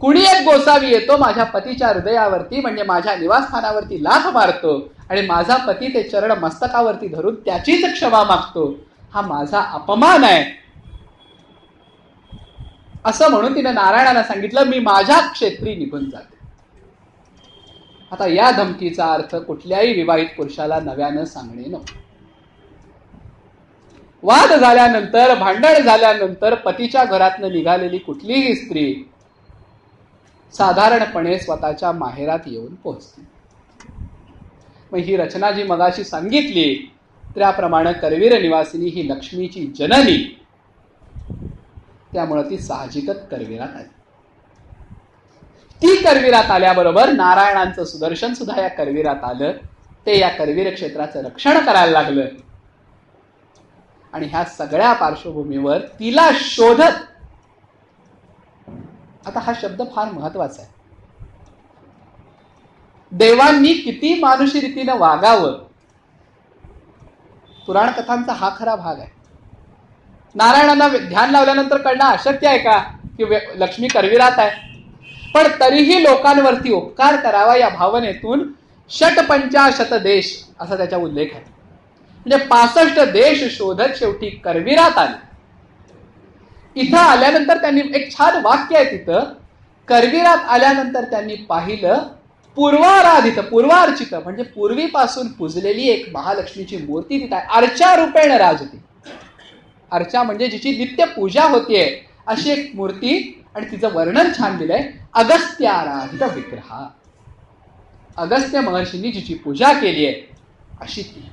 कुणी एक गोसावी येतो माझ्या पतीच्या हृदयावरती, म्हणजे माझ्या निवासस्थानावरती लाथ मारतो आणि माझा पती ते चरण मस्तकावरती धरून त्याचीच क्षमा मागतो. हा माझा अपमान आहे. असं म्हणून तिने नारायणाला सांगितलं, मी माझ्या क्षेत्री निघून जाते. आता या धमकीचा अर्थ कुठल्याही विवाहित पुरुषाला नव्यानं सांगणे नको. वाद झाल्यानंतर, भांडण झाल्यानंतर पतीच्या घरातनं निघालेली कुठलीही स्त्री साधारणपणे स्वतःच्या माहेरात येऊन पोहोचते. मग ही रचना जी मगाशी सांगितली त्याप्रमाणे करवीर निवासिनी ही लक्ष्मीची जननी, त्यामुळे ती साहजिकच करवीरात आली. ती करवीरात आल्याबरोबर नारायणांचं सुदर्शन सुद्धा या करवीरात आलं. ते या करवीर क्षेत्राचं रक्षण करायला लागलं आणि ह्या सगळ्या पार्श्वभूमीवर तिला शोधत, आता हा शब्द फार महत्वाचा आहे, देवांनी किती मानुषी रीतीनं वागावं, पुराण कथांचा हा खरा भाग आहे. नारायणांना ध्यान लावल्यानंतर कळणं अशक्य आहे का की लक्ष्मी करवीरात आहे? पण तरीही लोकांवरती उपकार करावा या भावनेतून षटपंचाशत देश असा त्याचा उल्लेख आहे. म्हणजे 65 देश शोधत शेवटी करवीरात आले. इथं आल्यानंतर त्यांनी एक छान वाक्य आहे तिथं, करवीरात आल्यानंतर त्यांनी पाहिलं पूर्वाराधित, पूर्वार्चित म्हणजे पूर्वीपासून पूजलेली एक महालक्ष्मीची मूर्ती तिथं आहे. अर्चा रूपेण राजती. अर्चा म्हणजे जिची नित्य पूजा होतीये अशी एक मूर्ती, आणि तिचं वर्णन छान दिलंय, अगस्त्याराधित विग्रह. अगस्त्य महर्षींनी जिची पूजा केली आहे अशी ती.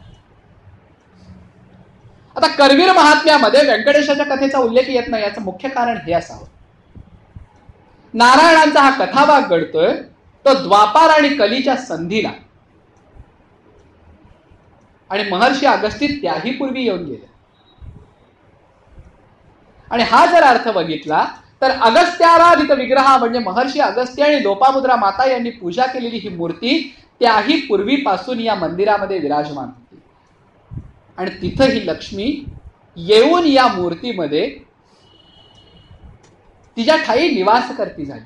आता करवीर महात्म्यामध्ये व्यंकटेशाच्या कथेचा उल्लेख येत नाही. याचं मुख्य कारण हे असावं, नारायणांचा हा कथाभाग घडतोय तो द्वापार आणि कलीच्या संधीला, आणि महर्षी अगस्त्य त्याही पूर्वी येऊन गेले. आणि हा जर अर्थ बघितला तर अगस्त्याराधित विग्रह म्हणजे महर्षी अगस्त्य आणि लोपामुद्रा माता यांनी पूजा केलेली ही मूर्ती त्याही पूर्वीपासून या मंदिरामध्ये विराजमान होती. आणि तिथं ही लक्ष्मी येऊन या मूर्तीमध्ये तिच्या ठाई निवास करती झाली.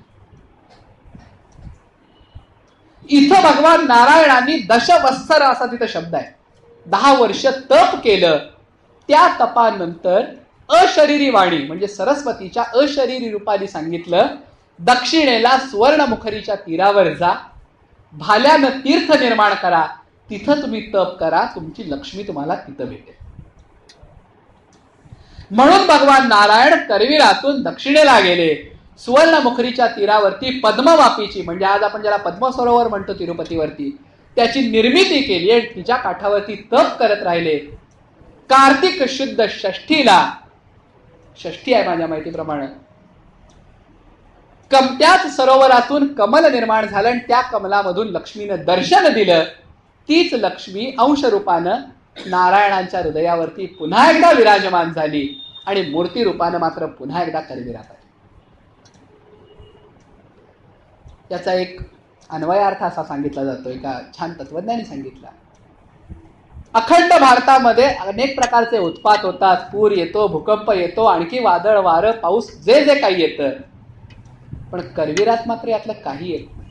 इथं भगवान नारायणांनी दशवत्सर असा तिथं शब्द आहे, 10 वर्ष तप केलं. त्या तपानंतर अशरीरी वाणी म्हणजे सरस्वतीच्या अशरीरी रूपाने सांगितलं, दक्षिणेला सुवर्णमुखरीच्या तीरावर जा, भाल्यानं तीर्थ निर्माण करा, तिथं तुम्ही तप करा, तुमची लक्ष्मी तुम्हाला तिथं भेटेल. म्हणून भगवान नारायण करवीरातून दक्षिणेला गेले. सुवर्णमुखरीच्या तीरावरती पद्मवापीची, म्हणजे आज आपण ज्याला पद्मसरोवर म्हणतो तिरुपतीवरती, त्याची निर्मिती केली आणि तिच्या काठावरती तप करत राहिले. कार्तिक शुद्ध षष्ठीला, षष्ठी आहे माझ्या माहितीप्रमाणे, त्याच सरोवरातून कमल निर्माण झालं आणि त्या कमलामधून लक्ष्मीनं दर्शन दिलं. तीच लक्ष्मी अंश रूपानं नारायणांच्या हृदयावरती पुन्हा एकदा विराजमान झाली आणि मूर्ती रूपानं मात्र पुन्हा एकदा करवीरात आली. याचा एक अन्वयार्थ असा सांगितला जातो, एका छान तत्वज्ञानी सांगितला. अखंड भारतामध्ये अनेक प्रकारचे उत्पात होतात. पूर येतो, भूकंप येतो, आणखी वादळ वारं पाऊस जे जे काही येतं, पण करवीरात मात्र यातलं काही येत नाही.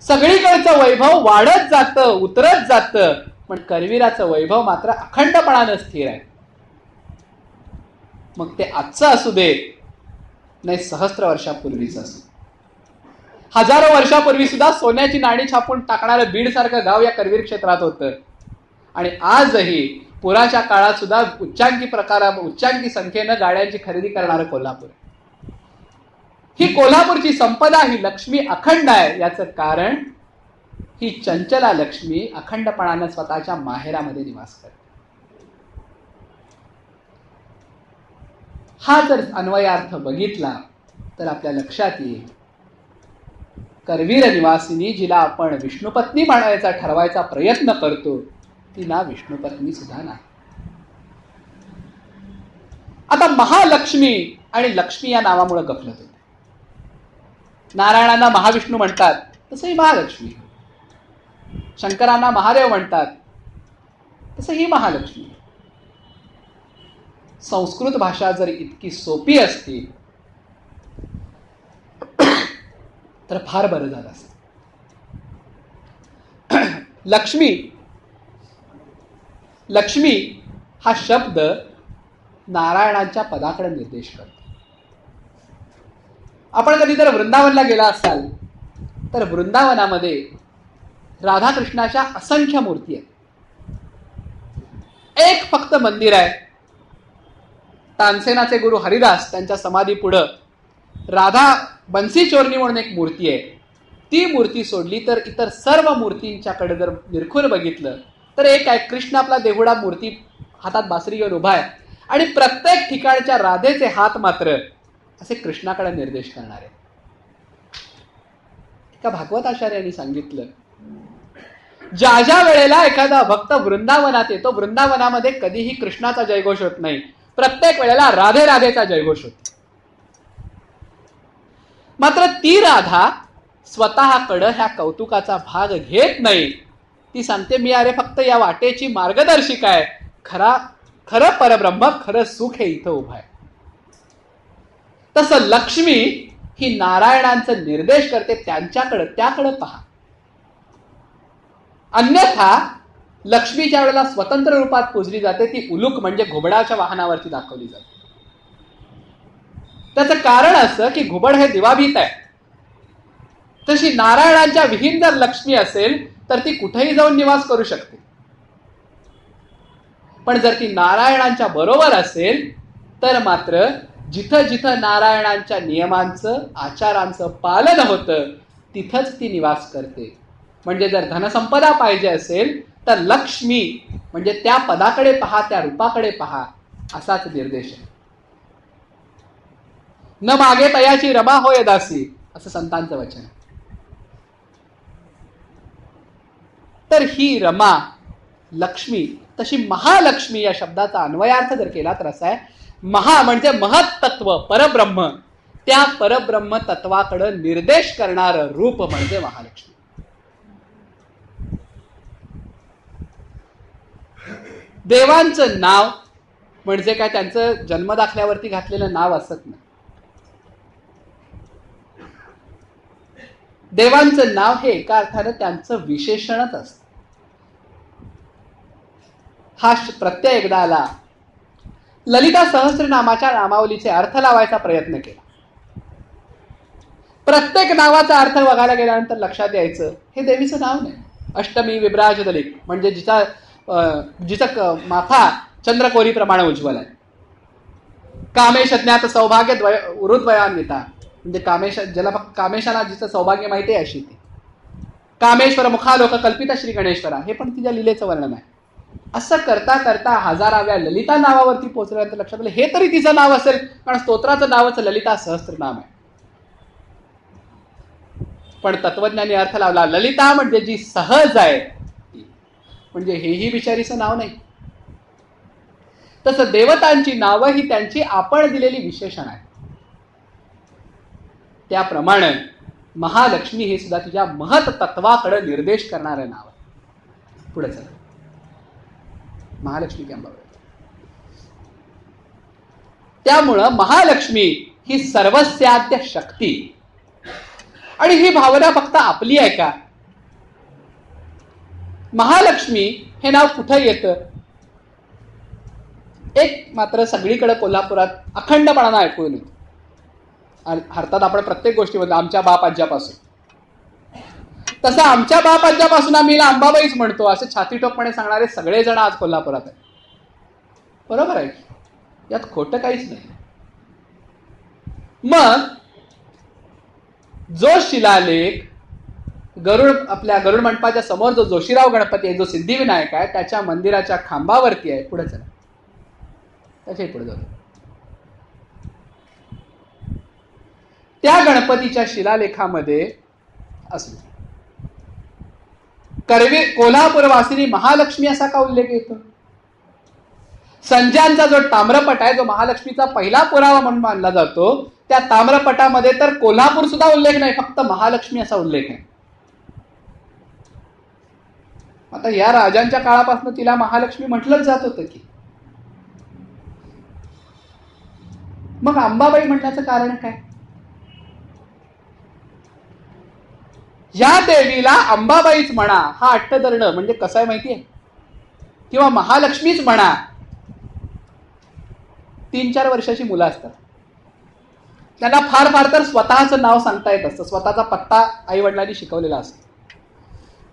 सगळीकडचं वैभव वाढत जातं, उतरत जातं, पण करवीराचं वैभव मात्र अखंडपणानं स्थिर आहे. मग ते आजचं असू दे, नाही सहस्त्र वर्षापूर्वीच असू, हजारो वर्षापूर्वी सुद्धा सोन्याची नाणी छापून टाकणारं बीड सारखं गाव या करवीर क्षेत्रात होतं. आणि आजही पुराच्या काळात सुद्धा उच्चांकी संख्येनं गाड्यांची खरेदी करणारं कोल्हापूर. ही कोल्हापूरची संपदा, ही लक्ष्मी अखंड आहे. याचं कारण ही चंचला लक्ष्मी अखंडपणानं स्वतःच्या माहेरामध्ये निवास करते. हा जर अन्वयार्थ बघितला तर आपल्या लक्षात येईल, करवीर निवासिनी जिला आपण विष्णुपत्नी म्हणायचा ठरवायचा प्रयत्न करतो, ती ना विष्णुपत्नी सुद्धा नाही. आता महालक्ष्मी आणि लक्ष्मी या नावामुळे गफलत होते. नारायणांना महाविष्णू म्हणतात, तसंही महालक्ष्मी. शंकरांना महादेव म्हणतात, तसं ही महालक्ष्मी. संस्कृत भाषा जर इतकी सोपी असती तर फार बरं झालं असतं. लक्ष्मी हा शब्द नारायणांच्या पदाकडे निर्देश करतो. आपण कधी जर वृंदावनला गेला असाल तर वृंदावनामध्ये राधाकृष्णाच्या असंख्य मूर्ती आहेत. एक फक्त मंदिर आहे, तानसेनाचे गुरु हरिदास त्यांच्या समाधी पुढं राधा बंसी चोरणी म्हणून एक मूर्ती आहे. ती मूर्ती सोडली तर इतर सर्व मूर्तींच्याकडे जर निरखून बघितलं तर एक आहे, कृष्ण आपला देहुडा मूर्ती हातात बासरी घेऊन उभा आहे आणि प्रत्येक ठिकाणच्या राधेचे हात मात्र असे कृष्णाकडे निर्देश करणारे. एका भागवत आचार्यांनी सांगितलं, ज्या ज्या वेळेला एखादा भक्त वृंदावनात येतो, वृंदावनामध्ये कधीही कृष्णाचा जयघोष होत नाही, प्रत्येक वेळेला राधे राधेचा जयघोष होतो. मात्र ती राधा स्वतःकडं ह्या कौतुकाचा भाग घेत नाही. ती सांगते, मी अरे फक्त या वाटेची मार्गदर्शिका आहे, खरं परब्रह्म, खरं सुख हे इथं उभं आहे. तसं लक्ष्मी ही नारायणांचं निर्देश करते, त्याकडं पहा. अन्यथा लक्ष्मी ज्या वेळेला स्वतंत्र रूपात पूजली जाते ती उलूक म्हणजे घुबडाच्या वाहनावरती दाखवली जाते. त्याचं कारण असं की घुबड हे दिवाभीत आहे. तशी नारायणांच्या विहीन जर लक्ष्मी असेल तर ती कुठेही जाऊन निवास करू शकते. पण जर ती नारायणांच्या बरोबर असेल तर मात्र जिथं जिथं नारायणांच्या नियमांचं आचारांचं पालन होतं तिथंच ती निवास करते. म्हणजे जर धनसंपदा पाहिजे असेल तर लक्ष्मी म्हणजे त्या पदाकडे पहा, त्या रूपाकडे पहा, असाच निर्देश आहे. न मागे तयाची रमा होय दासी, असं संतांचं वचन. तर ही रमा लक्ष्मी, तशी महालक्ष्मी या शब्दाचा अन्वयार्थ जर केला तर असा आहे, महा म्हणजे महत्तत्व, परब्रह्म, त्या परब्रह्म तत्वाकडे निर्देश करणारं रूप म्हणजे महालक्ष्मी. देवांचं नाव म्हणजे काय त्यांचं जन्मदाखल्यावरती घातलेलं नाव असत नाही. देवांचं नाव हे एका अर्थानं त्यांचं विशेषणच असतं. हा प्रत्यय एकदा आला. ललिता सहस्रनामाच्या नामावलीचे अर्थ लावायचा प्रयत्न केला. प्रत्येक नावाचा अर्थ बघायला गेल्यानंतर लक्षात यायचं हे देवीचं नाव नाही. अष्टमी विभ्राज दलित म्हणजे जिचा माथा चंद्रकोरीप्रमाणे उज्ज्वल आहे. कामेश ज्ञात सौभाग्य उरुद्वयान्विता, म्हणजे ज्याला कामेशाला जिचं सौभाग्य माहिती आहे अशी ती. कामेश्वर मुखालोक कल्पित श्री गणेश्वरा, हे पण तिच्या लीलेचं वर्णन आहे. असं करता करता 1000व्या ललिता नावावरती पोहोचल्यानंतर लक्षात आलं हे तरी तिचं नाव असेल, कारण स्तोत्राचं नावच ललिता सहस्त्रनाम आहे. पण तत्वज्ञानी अर्थ लावला, ललिता म्हणजे जी सहज आहे, म्हणजे हेही बिचारीचं नाव नाही. तसं देवतांची नावं ही त्यांची आपण दिलेली विशेषण आहे. त्याप्रमाणे महालक्ष्मी हे सुद्धा तुझ्या महत तत्वाकडे निर्देश करणारं नाव आहे. पुढे चला, महालक्ष्मी अंबाबाई. त्यामुळं महालक्ष्मी ही सर्वस्याद्य शक्ती. आणि ही भावना फक्त आपली आहे का? महालक्ष्मी हे नाव कुठं येतं? एक मात्र सगळीकडे कोल्हापुरात अखंडपणानं ऐकून येतं. अर्थात आपण प्रत्येक गोष्टीमध्ये आमच्या बाप आज्यापासून, तसं आमच्या बाप आज्यापासून आम्ही अंबाबाईच म्हणतो असे छातीटोकपणे सांगणारे सगळेजण आज कोल्हापुरात आहेत. बरोबर आहे, यात खोटं काहीच नाही. मग जो शिलालेख आपल्या गरुड मंडपाच्या समोर जो जोशीराव गणपती आहे, जो सिद्धिविनायक आहे, त्याच्या मंदिराच्या खांबावरती आहे. पुढे चला, त्याच्याही पुढे जाऊ. त्या गणपतीच्या शिलालेखामध्ये असू कोल्हापूरवासिनी महालक्ष्मी असा का उल्लेख येतो? संजयांचा जो ताम्रपट आहे, जो महालक्ष्मीचा पहिला पुरावा म्हणून मानला जातो, त्या ताम्रपटामध्ये तर कोल्हापूर सुद्धा उल्लेख नाही, फक्त महालक्ष्मी असा उल्लेख आहे. आता या राजांच्या काळापासून तिला महालक्ष्मी म्हटलंच जात होतं की. मग अंबाबाई म्हणण्याचं कारण काय? या देवीला अंबाबाईच म्हणा हा अट्टधर्ण म्हणजे कसं आहे माहितीये, किंवा महालक्ष्मीच म्हणा. 3-4 वर्षाची मुलं असतात, त्यांना फार फार तर स्वतःचं नाव सांगता येत असतं, स्वतःचा पत्ता आई वडिलांनी शिकवलेला असतो.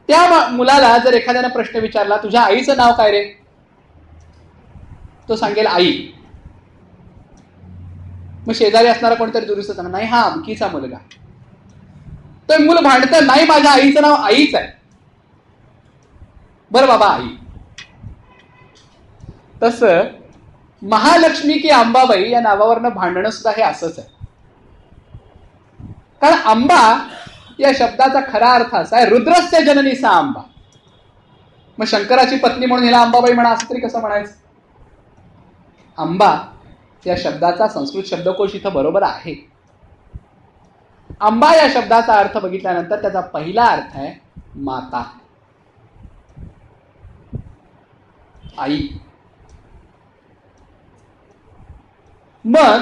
त्या मुलाला जर एखाद्यानं प्रश्न विचारला, तुझ्या आईचं नाव काय रे? तो सांगेल आई. मग शेजारी असणारा कोणतरी दुरुस्त सांगणार, नाही हा अमकीचा मुलगा. तो मुलं भांडतं, नाही माझ्या आईचं नाव आईच आहे. बरं बाबा आई. तसं महालक्ष्मी की अंबाबाई या नावावरनं भांडणं सुद्धा हे असंच आहे. कारण अंबा या शब्दाचा खरा अर्थ असा आहे, रुद्रस्य जननी सा अंबा. मग शंकराची पत्नी म्हणून हिला अंबाबाई म्हणा असं तरी कसं म्हणायचं? अंबा या शब्दाचा संस्कृत शब्दकोश इथं बरोबर आहे. अंबा या शब्दाचा अर्थ बघितल्यानंतर त्याचा पहिला अर्थ आहे माता, आई. मग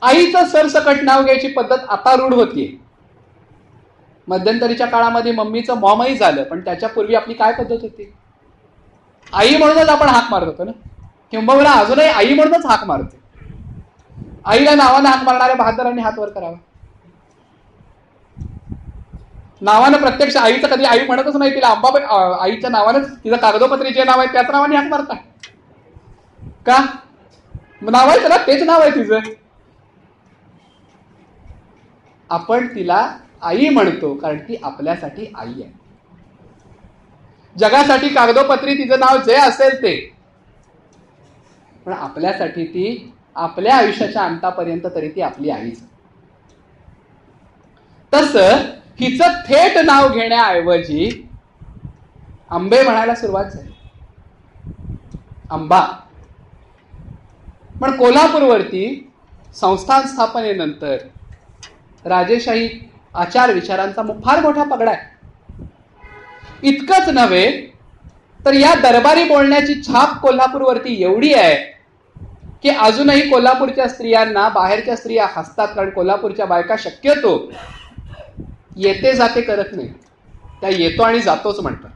आईचं सरसकट नाव घ्यायची पद्धत आता रूढ होतीये. मध्यंतरीच्या काळामध्ये मम्मीचं मॉमही झालं, पण त्याच्यापूर्वी आपली काय पद्धत होती? आई म्हणूनच आपण हाक मारत होतो ना, किंबहुना अजूनही आई म्हणूनच हाक मारतो. आईला नावानं हाक मारणाऱ्या बहादरांनी हात वर करावा. नावानं प्रत्यक्ष आईचं कधी आई म्हणतच नाही, तिला अंबाबाई आईच्या नावानं, तिचं कागदोपत्री जे नाव आहे त्याच नावाने हाक मारता का? नाव आहे त्याला, तेच नाव आहे तिचं. आपण तिला आई म्हणतो कारण ती आपल्यासाठी आई आहे. जगासाठी कागदोपत्री तिचं नाव जे असेल ते, पण आपल्यासाठी ती आपल्या आयुष्याच्या अंतापर्यंत तरी ती आपली आईच. तसं हिचं थेट नाव घेण्याऐवजी अंबे म्हणायला सुरुवात झाली, अंबा. पण कोल्हापूरवरती संस्थान स्थापनेनंतर राजेशाही आचार विचारांचा फार मोठा पगडा आहे. इतकंच नव्हे तर या दरबारी बोलण्याची छाप कोल्हापूरवरती एवढी आहे की अजूनही कोल्हापूरच्या स्त्रियांना बाहेरच्या स्त्रिया हसतात, कारण कोल्हापूरच्या बायका शक्यतो येते जाते करत नाही, त्या येतो आणि जातोच म्हणतात.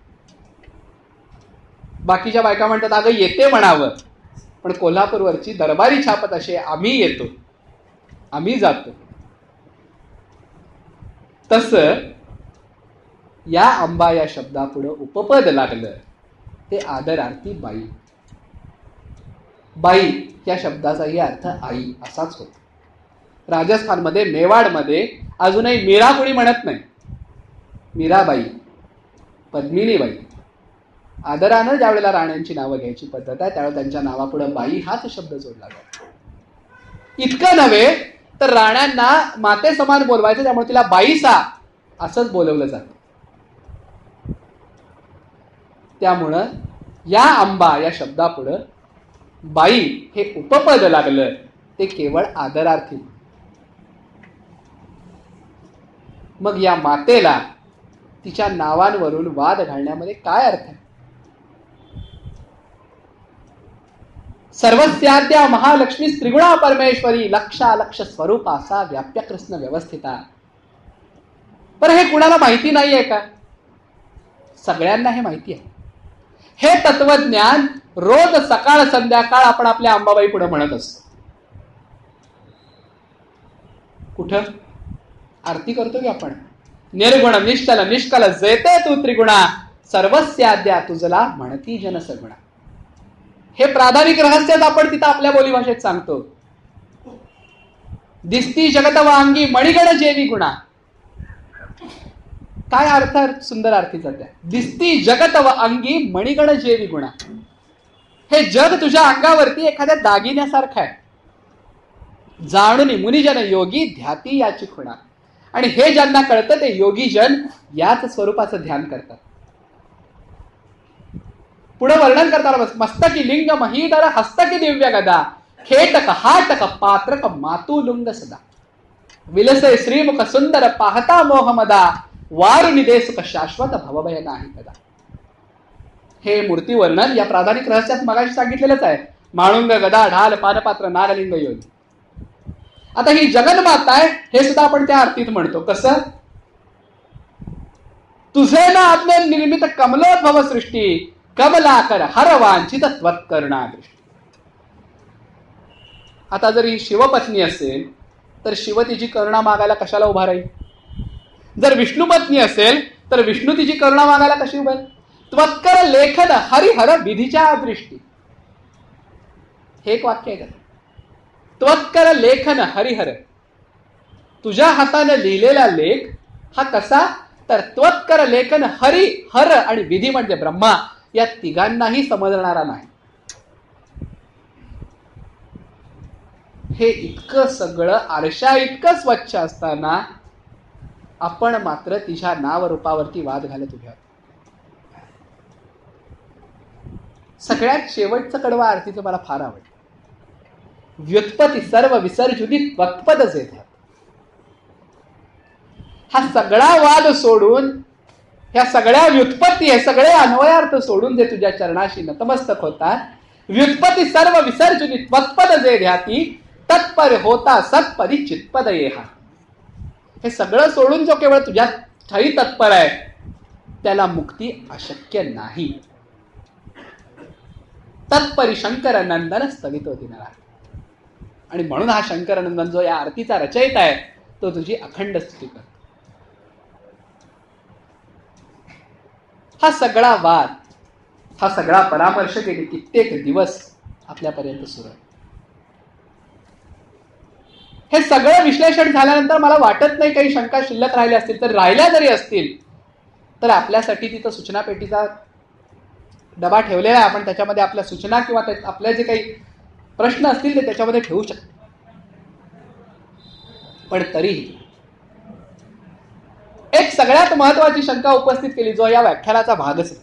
बाकीच्या बायका म्हणतात अगं येते म्हणावं, पण कोल्हापूरवरची दरबारी छापत अशी आम्ही येतो आम्ही जातो. तसं या अंबा या शब्दापुढं उपपद लागलं ते आदरार्थी बाई. बाई या शब्दाचाही अर्थ आई असाच होतो. राजस्थानमध्ये, मेवाडमध्ये अजूनही मीरा कोणी म्हणत नाही. मीराबाई, पद्मिनीबाई. आदरानं ज्या वेळेला राण्यांची नावं घ्यायची पद्धत आहे त्यावेळेला त्यांच्या नावापुढे बाई हाच शब्द जोडला जातो. इतकं नव्हे तर राण्यांना माते समान बोलवायचं, त्यामुळे तिला बाईसा असंच बोलवलं जातं. त्यामुळं या अंबा या शब्दापुढं बाई हे उपपद लागलं ते केवळ आदरार्थी. मग या मातेला तिच्या नावांवरून वाद घालण्यामध्ये काय अर्थ आहे? सर्वस्याद्या महालक्ष्मी त्रिगुणा परमेश्वरी लक्षालक्ष स्वरूपासा व्याप्य कृष्ण व्यवस्थिता. पण हे कुणाला माहिती नाहीये का? सगळ्यांना हे माहिती आहे. हे तत्वज्ञान रोज सकाळ संध्याकाळ आपण आपल्या अंबाबाई पुढे म्हणत असतो. कुठं आरती करतो की आपण? निर्गुण निश्चल निष्कल जेते तू त्रिगुणा सर्वस्याद्या तुझला म्हणती जन सगुणा. हे प्राधानिक रहस्यच आपण तिथं आपल्या बोलीभाषेत सांगतो. दिसती जगत वांगी मणिगण जेवी गुणा. काय अर्थ सुंदर अर्थीचा त्या. दिसती जगत व अंगी मणिगण जेवी गुणा. हे जग तुझ्या अंगावरती एखाद्या दागिन्यासारखं आहे. जाणून मुनिजन योगी ध्याती याची खुणा. आणि हे ज्यांना कळतं ते योगीजन याच स्वरूपाचं ध्यान करतात. पुढे वर्णन करताना मस्तकी लिंग महीधर हस्तकी दिव्य गदा खेटक हाटक पात्रक मातुलुंग सदा विलसे श्रीमुख सुंदर पाहता मोहमदा वारुनि देसुख शाश्वत भवभय नाही कदा. हे मूर्ती वर्णन या प्राधानिक रहस्यात मगाशी सांगितलेलंच आहे. माळुंग गदा ढाल पानपात्र नागलिंग योगी. आता ही जगन्माता आहे हे सुद्धा आपण त्या आरतीत म्हणतो. कसं? तुझे ना आपले निर्मित कमलोद्भव सृष्टी कमलाकर हर वांछित त्वत्कर्णा दृष्टी. आता जर ही शिवपत्नी असेल तर शिव तिची करुणा मागायला कशाला उभा राहील? जर विष्णुपत्नी असेल तर विष्णू तिची करुणा मागायला कशी उभा राहील? त्वत्कर लेखन हरिहर विधीच्या दृष्टी. हे एक वाक्य आहे. त्वत्कर लेखन हरिहर. तुझ्या हाताने लिहिलेला लेख हा कसा? तर त्वत्कर लेखन हरि हर आणि विधी म्हणजे ब्रह्मा या तिघांनाही समजणारा नाही. हे इतकं सगळं आरशा इतकं स्वच्छ असताना आपण मात्र तिच्या नाव रूपावरती वाद घालत उभ्या. सगळ्यात शेवटचं कडवा आरतीचं मला फार आवडतं. व्युत्पत्ती सर्व विसर्जुनी त्वत्पद जेतात. हा सगळा वाद सोडून, ह्या सगळ्या व्युत्पत्ती हे सगळे अन्वयार्थ सोडून जे तुझ्या चरणाशी नतमस्तक होतात, व्युत्पत्ती सर्व विसर्जुनी त्वत्पद जे ध्याती तत्पर होता सत्पदी चित्पद येहा. हे सगळं सोडून जो केवळ तुझ्या ठाई तत्पर आहे त्याला मुक्ती अशक्य नाही. तत्परी शंकर नंदन स्थगितो दिनरा. आणि म्हणून हा शंकरनंदन जो या आरतीचा रचयिता आहे तो तुझी अखंड स्तुती करतो. हा सगळा वाद, हा सगळा परामर्श गेली कित्येक दिवस आपल्यापर्यंत सुरू आहे. हे सगळं विश्लेषण झाल्यानंतर मला वाटत नाही काही शंका शिल्लक राहिल्या असतील. तर राहिल्या जरी असतील तर आपल्यासाठी तिथं सूचना पेटीचा डबा ठेवलेला आहे. आपण त्याच्यामध्ये आपल्या सूचना किंवा आपल्या जे काही प्रश्न असतील ते त्याच्यामध्ये ठेवू शकतो. पण तरीही एक सगळ्यात महत्वाची शंका उपस्थित केली जो या व्याख्यानाचा भागच आहे.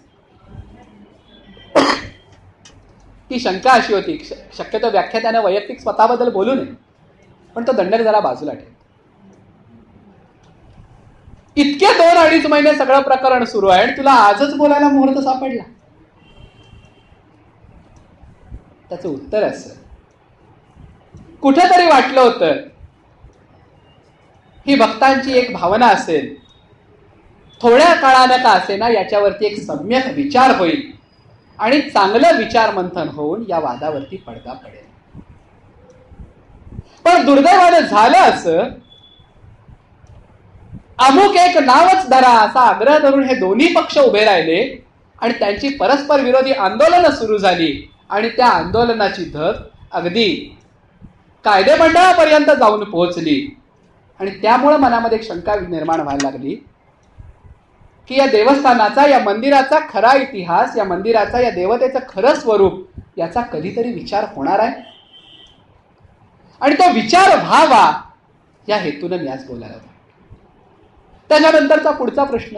ती शंका अशी होती, शक्यतो व्याख्यात्याने वैयक्तिक स्वतःबद्दल बोलू नये पण तो दंडक जरा बाजूला ठेव. इतके 2-2.5 महिने सगळं प्रकरण सुरू आहे आणि तुला आजच बोलायला मुहूर्त सापडला. त्याचं उत्तर असं, कुठेतरी वाटलं होतं ही भक्तांची एक भावना असेल, थोड्या काळानं का असेना याच्यावरती एक सम्यक विचार होईल आणि चांगलं विचार मंथन होऊन या वादावरती पडदा पडेल. पण दुर्दैवानं झालं असं, अमुक एक नावच धरा असा आग्रह धरून हे दोन्ही पक्ष उभे राहिले आणि त्यांची परस्पर विरोधी आंदोलनं सुरू झाली आणि त्या आंदोलनाची धग अगदी कायदेमंडळापर्यंत जाऊन पोहोचली. आणि त्यामुळे मनामध्ये एक शंका निर्माण व्हायला लागली की या देवस्थानाचा, या मंदिराचा खरा इतिहास, या मंदिराचा, या देवतेचं खरं स्वरूप याचा कधीतरी विचार होणार आहे. आणि तो विचार व्हावा या हेतूने मी आज बोलायला होतो. त्याच्यानंतरचा पुढचा प्रश्न,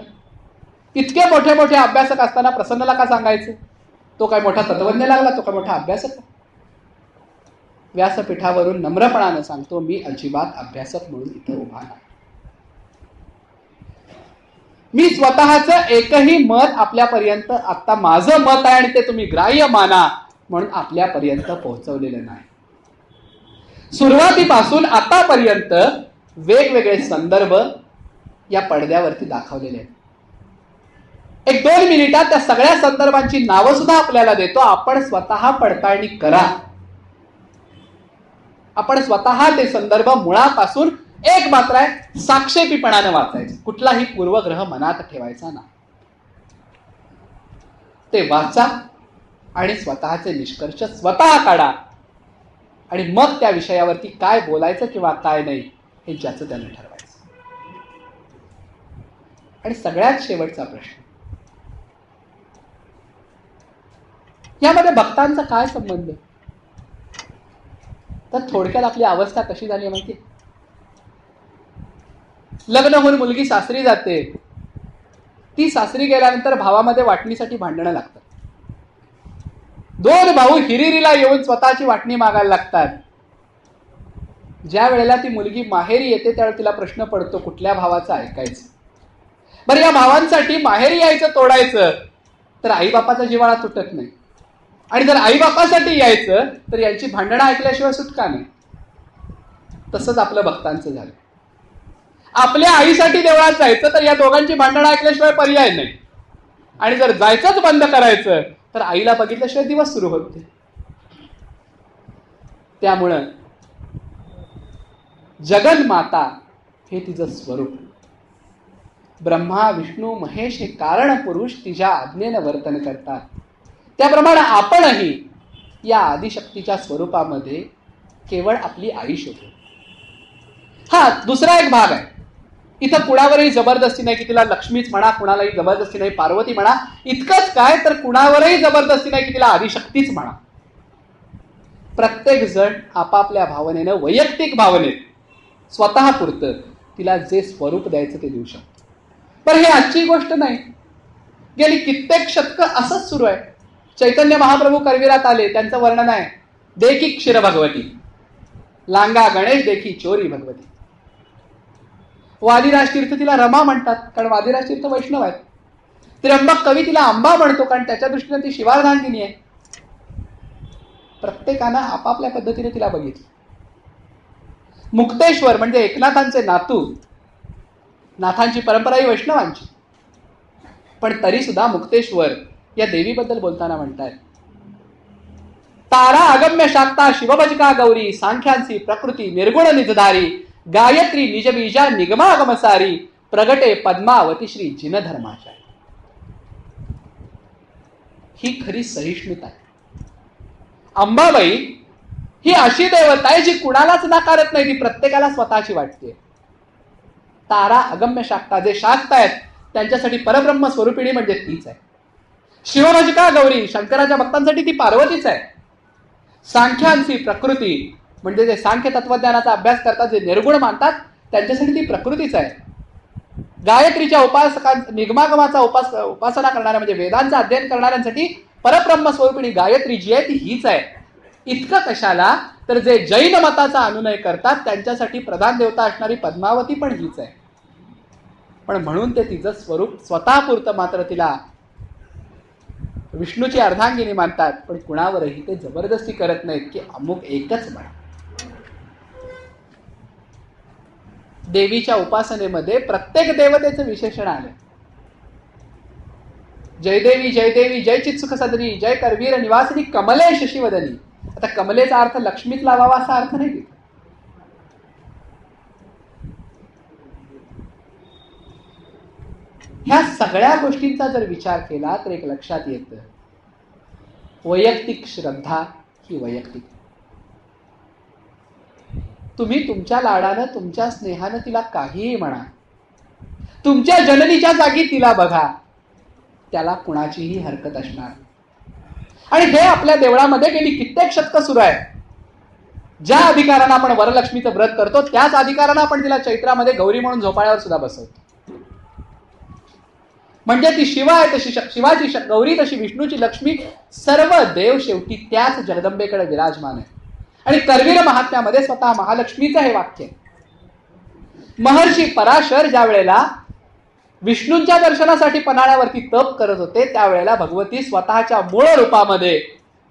इतके मोठे मोठे अभ्यासक असताना प्रसन्नला का सांगायचं? तो काय मोठा तत्वज्ञ लागला? तो काय मोठा अभ्यासक? व्यासपीठावरून नम्रपणानं सांगतो, मी अजिबात अभ्यासक म्हणून इथं उभा नाही. मी स्वतःचं एकही मत आपल्यापर्यंत, आता माझं मत आहे आणि ते तुम्ही ग्राह्य माना म्हणून आपल्यापर्यंत पोहोचवलेलं नाही. सुरुवातीपासून आतापर्यंत वेगवेगळे संदर्भ या पडद्यावरती दाखवलेले आहेत. 1-2 मिनिटात त्या सगळ्या संदर्भांची नावं सुद्धा आपल्याला देतो. आपण स्वतः पडताळणी करा. आपण स्वतः ते संदर्भ मुळापासून एक मात्र आहे, साक्षेपीपणानं वाचायचं. कुठलाही पूर्वग्रह मनात ठेवायचा नाही. ते वाचा आणि स्वतःचे निष्कर्ष स्वतः काढा आणि मग त्या विषयावरती काय बोलायचं किंवा काय नाही हे ज्याचं त्यानं ठरवायचं. आणि सगळ्यात शेवटचा प्रश्न, यामध्ये भक्तांचा काय संबंध? तर थोडक्यात आपली अवस्था कशी झाली माहिती? लग्न होऊन मुलगी सासरी जाते. ती सासरी गेल्यानंतर भावामध्ये वाटणीसाठी भांडणं लागतात. 2 भाऊ हिरिरीला येऊन स्वतःची वाटणी मागायला लागतात. ज्या वेळेला ती मुलगी माहेरी येते त्यावेळेला तिला प्रश्न पडतो, कुठल्या भावाचं ऐकायचं? बरं, या भावांसाठी माहेरी यायचं तोडायचं तर आईबापाचा जिव्हाळा तुटत नाही. आणि जर आईबापासाठी यायचं तर यांची भांडणं ऐकल्याशिवाय सुटका नाही. तसंच आपलं भक्तांचं झालं. आपल्या आईसाठी देवळात जायचं तर या दोघांची भांडणं ऐकल्याशिवाय पर्याय नाही. आणि जर जायचंच बंद करायचं तर आईला बघितल्याशिवाय दिवस सुरू होत नाही. त्यामुळं जगन्माता हे तिचं स्वरूप. ब्रह्मा विष्णू महेश हे कारण पुरुष तिच्या आज्ञेनं वर्तन करतात. त्याप्रमाणे आपणही या आदिशक्तीच्या स्वरूपामध्ये केवळ आपली आई शोधू. हा दुसरा एक भाग आहे. इथं कुणावरही जबरदस्ती नाही की तिला लक्ष्मीच म्हणा, कुणालाही जबरदस्ती नाही पार्वती म्हणा. इतकंच काय तर कुणावरही जबरदस्ती नाही की तिला आदिशक्तीच म्हणा. प्रत्येक जण आपापल्या भावनेनं, वैयक्तिक भावनेत स्वतः पुरतं तिला जे स्वरूप द्यायचं ते देऊ शकतो. पण हे आजची गोष्ट नाही. गेली कित्येक शतकं असंच सुरू आहे. चैतन्य महाप्रभू करवीरात आले, त्यांचं वर्णन आहे, देखी क्षीर भगवती, लांगा गणेश देखी चोरी भगवती. वादिराज तीर्थ तिला रमा म्हणतात कारण वादिराज तीर्थ वैष्णव आहेत. त्र्यंबक कवी तिला अंबा म्हणतो कारण त्याच्या दृष्टीने ती शिवार्धांगिनी आहे. प्रत्येकानं आपापल्या पद्धतीने तिला बघितलं. मुक्तेश्वर म्हणजे एकनाथांचे नातू, नाथांची परंपरा ही वैष्णवांची, पण तरी सुद्धा मुक्तेश्वर या देवीबद्दल बोलताना म्हणतायत, तारा अगम्य शाक्ता शिवभजिका गौरी, सांख्यांसी प्रकृती निर्गुण निजधारी, गायत्री निजबीजा निगमागमसारी, प्रगटे पद्मावती श्री जिनधर्माचारी. ही खरी सहिष्णुता आहे. अंबाबाई ही अशी देवता आहे जी कुणालाच नाकारत नाही, ती प्रत्येकाला स्वतःची वाटते. तारा अगम्य शाक्ता, जे शाक्त आहेत त्यांच्यासाठी परब्रह्म स्वरूपिणी म्हणजे तीच आहे. शिवभजिका गौरी, शंकराच्या भक्तांसाठी ती पार्वतीच आहे. सांख्यांची प्रकृती म्हणजे जे सांख्य तत्वज्ञानाचा अभ्यास करतात, जे निर्गुण मानतात त्यांच्यासाठी ती प्रकृतीच आहे. गायत्रीच्या उपासका, निगमागमाचा उपासना करणाऱ्या म्हणजे वेदांचं अध्ययन करणाऱ्यांसाठी परब्रह्म स्वरूपिणी गायत्री जी आहे ती हीच आहे. इतकं कशाला तर जे जैन मताचा अनुनय करतात त्यांच्यासाठी प्रधान देवता असणारी पद्मावती पण हीच आहे. पण म्हणून ते तिचं स्वरूप स्वतः पुरतं मात्र तिला विष्णूची अर्धांगिनी मानतात, पण कुणावरही ते जबरदस्ती करत नाहीत की अमुक एकच म्हणा. देवीच्या उपासनेमध्ये प्रत्येक देवतेचं विशेषण आलं. जयदेवी जयदेवी जय चित्सुख सदनी, जय करवीर निवासिनी, कमले शशिवदनी. आता कमलेचा अर्थ लक्ष्मीच लावावा असा अर्थ नाही. ह्या सगळ्या गोष्टींचा जर विचार केला तर एक लक्षात येतं वैयक्तिक श्रद्धा ही वैयक्तिक. तुम्ही तुमच्या लाडानं, तुमच्या स्नेहानं तिला काहीही म्हणा, तुमच्या जननीच्या जागी तिला बघा, त्याला कुणाचीही हरकत असणार. आणि हे आपल्या देवळामध्ये गेली कित्येक शतकं सुरू आहे. ज्या अधिकारानं आपण वरलक्ष्मीचं व्रत करतो, त्याच अधिकारानं आपण तिला चैत्रामध्ये गौरी म्हणून झोपाळ्यावर सुद्धा बसवतो. म्हणजे ती शिव आहे तशी शिवाची गौरी, तशी विष्णूची लक्ष्मी, सर्व देव शेवटी त्याच जगदंबेकडे विराजमान आहे. आणि करवीर महात्म्यामध्ये स्वतः महालक्ष्मीचं हे वाक्य. महर्षी पराशर ज्या वेळेला विष्णूंच्या दर्शनासाठी पन्हाळ्यावरती तप करत होते, त्यावेळेला भगवती स्वतःच्या मूळ रूपामध्ये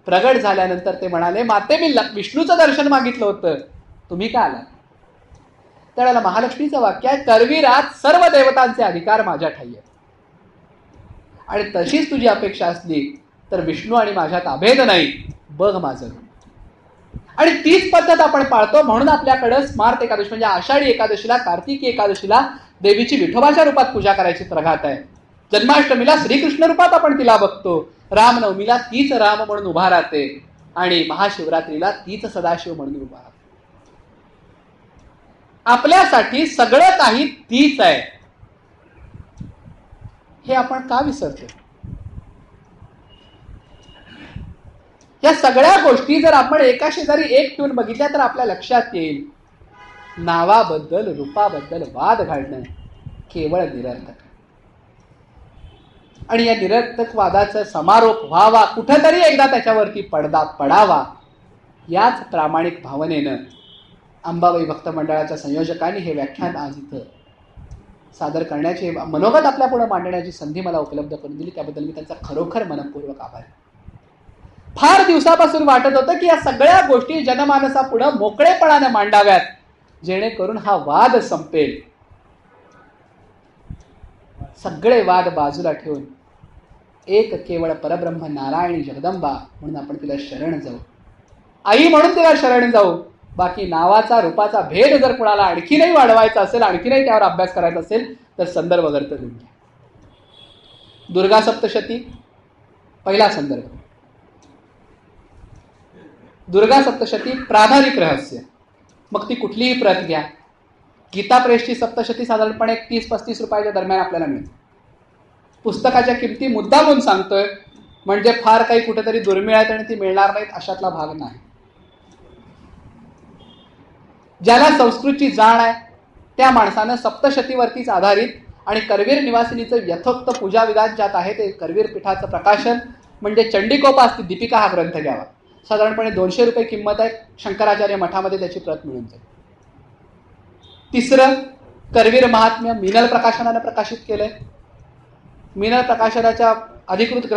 प्रगट झाल्यानंतर ते म्हणाले, माते मी विष्णूचं दर्शन मागितलं होतं, तुम्ही का आला? त्यावेळेला महालक्ष्मीचं वाक्य आहे, करवीरात सर्व देवतांचे अधिकार माझ्या ठाई आहेत. आणि तशीच तुझी अपेक्षा असली तर विष्णू आणि माझ्यात अभेद नाही, बघ माझं. आणि तीच पद्धत आपण पाळतो. म्हणून आपल्याकडं स्मार्त एकादशी म्हणजे आषाढी एकादशीला, कार्तिकी एकादशीला देवीची विठोबाच्या रूपात पूजा करायची प्रघात आहे. जन्माष्टमीला श्रीकृष्ण रूपात आपण तिला बघतो. रामनवमीला तीच राम म्हणून उभा राहते आणि महाशिवरात्रीला तीच सदाशिव म्हणून उभा राहते. आपल्यासाठी सगळं काही तीच आहे, हे आपण का विसरतो? या सगळ्या गोष्टी जर आपण एका शेजारी एक ठेवून बघितल्या तर आपल्या लक्षात येईल, नावाबद्दल, रूपाबद्दल वाद घालणं केवळ निरर्थक. आणि या निरर्थक वादाचा समारोप व्हावा, कुठेतरी एकदा त्याच्यावरती पडदा पडावा, याच प्रामाणिक भावनेनं अंबाबाई भक्त मंडळाच्या संयोजकांनी हे व्याख्यान आज इथं सादर करण्याची, मनोगत आपल्या पुढे मांडण्याची संधी मला उपलब्ध करून दिली. त्याबद्दल मी त्यांचा खरोखर मनपूर्वक आभार. फार दिवसापासून वाटत होतं की या सगळ्या गोष्टी जनमानसापुढे मोकळेपणाने मांडाव्यात, जेणेकरून हा वाद संपेल. सगळे वाद बाजूला ठेवून एक केवळ परब्रह्म नारायणी जगदंबा म्हणून आपण तिला शरण जाऊ, आई म्हणून तिला शरण जाऊ. बाकी नावाचा रूपाचा भेद जर कुणाला आणखीनही वाढवायचा असेल, आणखीनही त्यावर अभ्यास करायचा असेल तर संदर्भ ग्रंथ लिहून घ्या. दुर्गा सप्तशती पहिला संदर्भ, दुर्गा सप्तशती प्राधानिक रहस्य. मग ती कुठलीही प्रत घ्या. गीता प्रेसची सप्तशती साधारणपणे 30-35 रुपयाच्या दरम्यान आपल्याला मिळते. पुस्तकाच्या किमती मुद्दामून सांगतोय, म्हणजे फार काही कुठेतरी दुर्मिळ आहेत आणि ती मिळणार नाहीत अशातला भाग नाही. ज्याला संस्कृतची जाण आहे त्या माणसानं सप्तशतीवरतीच आधारित आणि करवीर निवासिनीचं यथोक्त पूजा विधान ज्यात आहे ते करवीर पीठाचं प्रकाशन म्हणजे चंडिकोपास्ती दीपिका हा ग्रंथ घ्यावा. साधारणपणे 200 रुपये किंमत आहे. शंकराचार्य मठामध्ये त्याची प्रत मिळून जाईल. तिसरं, करवीर महात्म्य मिनल प्रकाशनानं प्रकाशित केलंय. मिनल प्रकाशनाच्या अधिकृत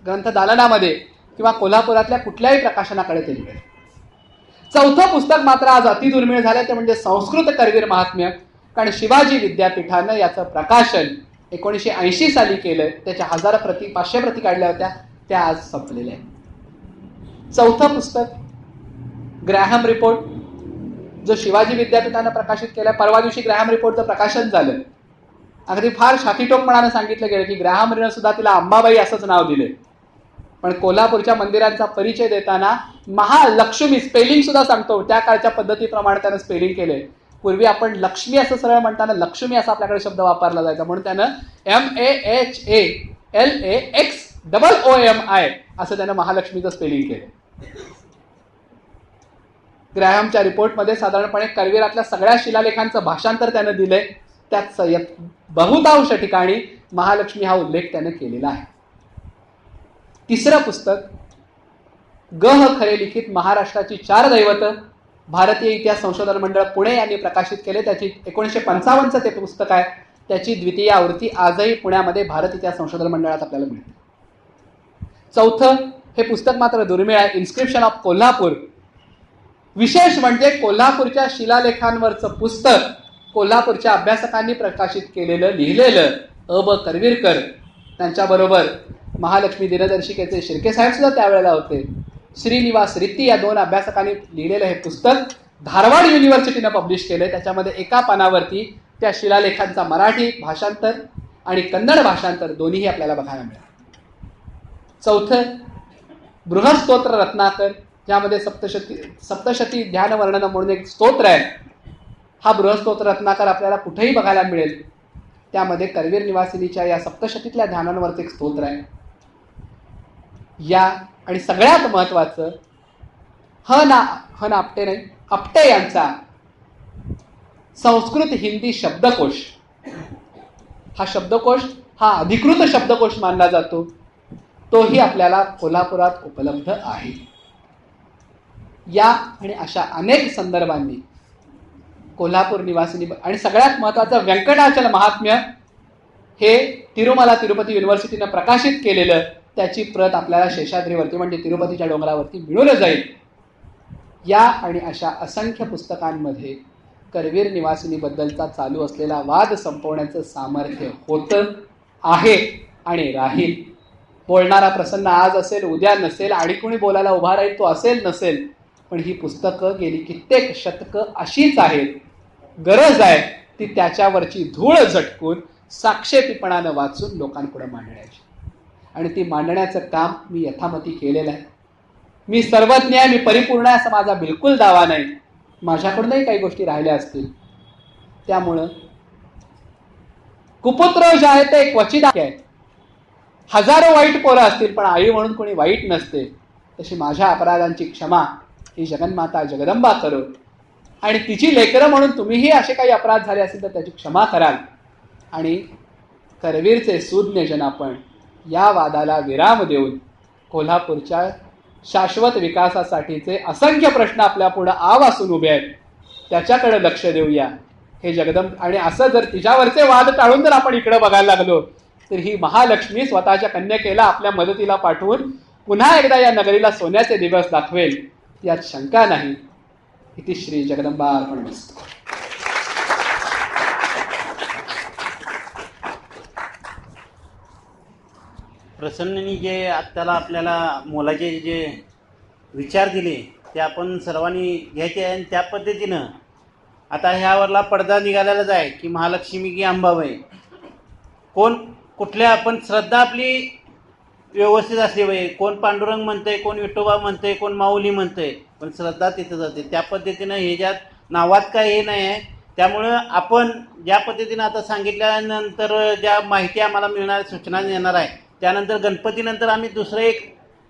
ग्रंथदालनामध्ये किंवा कोल्हापुरातल्या कुठल्याही प्रकाशनाकडे ते मिळेल. चौथं पुस्तक मात्र आज अतिदुर्मिळ झालं, ते म्हणजे संस्कृत करवीर महात्म्य. कारण शिवाजी विद्यापीठानं याचं प्रकाशन 1980 साली केलं. त्याच्या 1000 प्रती 500 प्रती काढल्या होत्या, त्या आज संपलेल्या आहेत. चौथं पुस्तक ग्रॅहम रिपोर्ट, जो शिवाजी विद्यापीठानं प्रकाशित केला. परवा दिवशी ग्रॅहम रिपोर्टचं प्रकाशन झालं. अगदी फार छातीटोकपणानं सांगितलं गेलं की ग्रॅहमनं सुद्धा तिला अंबाबाई असंच नाव दिले. पण कोल्हापूरच्या मंदिरांचा परिचय देताना महालक्ष्मी स्पेलिंग सुद्धा सांगतो, त्या काळच्या पद्धतीप्रमाणे त्यानं स्पेलिंग केले. पूर्वी आपण लक्ष्मी असं सरळ म्हणताना लक्ष्मी असा आपल्याकडे शब्द वापरला जायचा, म्हणून त्यानं MAHALAXOOMI असं त्यानं महालक्ष्मीचं स्पेलिंग केलं. ग्रॅहमच्या रिपोर्टमध्ये साधारणपणे करवीरातल्या सगळ्या शिलालेखांचं भाषांतर त्यानं दिलंय. त्यात बहुतांश ठिकाणी महालक्ष्मी हा उल्लेख त्यानं केलेला आहे. तिसरं पुस्तक गह खरे लिखित महाराष्ट्राची 4 दैवत भारतीय इतिहास संशोधन मंडळ पुणे यांनी प्रकाशित केले. त्याची 1955चं ते पुस्तक आहे. त्याची द्वितीय आवृत्ती आजही पुण्यामध्ये भारत इतिहास संशोधन मंडळात आपल्याला मिळते. चौथं, हे पुस्तक मात्र दुर्मिळ आहे, इन्स्क्रिप्शन ऑफ कोल्हापूर. विशेष म्हणजे कोल्हापूरच्या शिलालेखांवरचं पुस्तक कोल्हापूरच्या अभ्यासकांनी प्रकाशित केलेलं, लिहिलेलं ब करवीरकर. त्यांच्याबरोबर महालक्ष्मी दिनदर्शिकेचे शिर्के साहेब सुद्धा त्यावेळेला होते. श्रीनिवास रित्ती या 2 अभ्यासकांनी लिहिलेलं हे पुस्तक धारवाड युनिव्हर्सिटीनं पब्लिश केलंय. त्याच्यामध्ये एका पानावरती त्या शिलालेखांचा मराठी भाषांतर आणि कन्नड भाषांतर दोन्हीही आपल्याला बघायला मिळालं. चौथं, बृहस्तोत्र रत्नाकर, ज्यामध्ये सप्तशती ध्यान वर्णन म्हणून एक स्तोत्र आहे. हा बृहस्तोत्र रत्नाकर आपल्याला कुठेही बघायला मिळेल. त्यामध्ये करवीर निवासिनीच्या या सप्तशतीतल्या ध्यानांवरचं एक स्तोत्र आहे. या आणि सगळ्यात महत्वाचं आपटे यांचा संस्कृत हिंदी शब्दकोश, हा शब्दकोश हा अधिकृत शब्दकोश मानला जातो. तोही आपल्याला कोल्हापुरात उपलब्ध आहे. या आणि अशा अनेक संदर्भांनी कोल्हापूर निवासिनी आणि सगळ्यात महत्वाचं व्यंकटाचल महात्म्य हे तिरुमला तिरुपती युनिव्हर्सिटीनं प्रकाशित केलेलं, त्याची प्रत आपल्याला शेषाद्रीवरती म्हणजे तिरुपतीच्या डोंगरावरती मिळवलं जाईल. या आणि अशा असंख्य पुस्तकांमध्ये करवीर निवासिनीबद्दलचा चालू असलेला वाद संपवण्याचं सामर्थ्य होतं, आहे आणि राहील. बोलणारा प्रसन्न आज असेल, उद्या नसेल, आणि कोणी बोलायला उभा राहील तो असेल नसेल, पण ही पुस्तकं गेली कित्येक शतकं अशीच आहेत. गरज आहे ती त्याच्यावरची धूळ झटकून साक्षेपीपणानं वाचून लोकांपुढे मांडण्याची, आणि ती मांडण्याचं काम मी यथामती केलेलं आहे. मी सर्वज्ञ आहे, मी परिपूर्ण आहे असं माझा बिलकुल दावा नाही. माझ्याकडूनही काही गोष्टी राहिल्या असतील. त्यामुळं कुपुत्र जे आहे ते क्वचित आहे. हजारो वाईट पोरं असतील, पण आई म्हणून कोणी वाईट नसते. तशी माझ्या अपराधांची क्षमा ही जगन्माता जगदंबा करो, आणि तिची लेकरं म्हणून तुम्हीही असे काही अपराध झाले असतील तर त्याची क्षमा कराल. आणि करवीरचे सुज्ञजन आपण या वादाला विराम देऊन कोल्हापूरच्या शाश्वत विकासासाठीचे असंख्य प्रश्न आपल्या पुढे आवासून उभे आहेत, त्याच्याकडे लक्ष देऊया. हे जगदंब आणि असं जर तिच्यावरचे वाद टाळून जर आपण इकडे बघायला लागलो तर ही महालक्ष्मी स्वतःच्या कन्यकेला आपल्या मदतीला पाठवून पुन्हा एकदा या नगरीला सोन्याचे दिवस दाखवेल, यात शंका नाही. इति श्री जगदंबा अर्पणमस्तु.
प्रसन्ननी जे त्याला आपल्याला मोलाचे जे विचार दिले ते आपण सर्वांनी घ्यायचे आहे. आणि त्या पद्धतीनं आता ह्यावरला पडदा निघालेलाच आहे की महालक्ष्मी की अंबाबाई, कोण कुठल्या, आपण श्रद्धा आपली व्यवस्थित असली पाहिजे. कोण पांडुरंग म्हणतंय, कोण विठोबा म्हणतंय, कोण माऊली म्हणतंय, पण श्रद्धा तिथं जाते. त्या पद्धतीनं हे ज्यात नावात काय हे नाही आहे. त्यामुळं आपण ज्या पद्धतीनं आता सांगितल्यानंतर ज्या माहिती आम्हाला मिळणार, सूचना येणार आहे, त्यानंतर गणपतीनंतर आम्ही दुसरं एक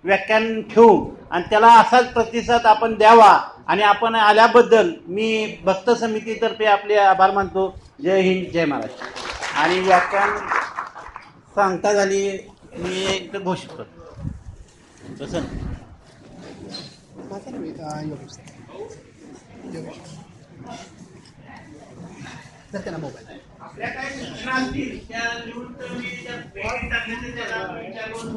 व्याख्यान ठेवू आणि त्याला असाच प्रतिसाद आपण द्यावा. आणि आपण आल्याबद्दल मी भक्त समितीतर्फे आपले आभार मानतो. जय हिंद, जय महाराष्ट्र. आणि व्याख्यान सांगता झाली मी एक घोषित करतो. तसं मोबाईल आपल्या काय सूचना असतील त्या लिहून तुम्ही टाकले त्याला विचारून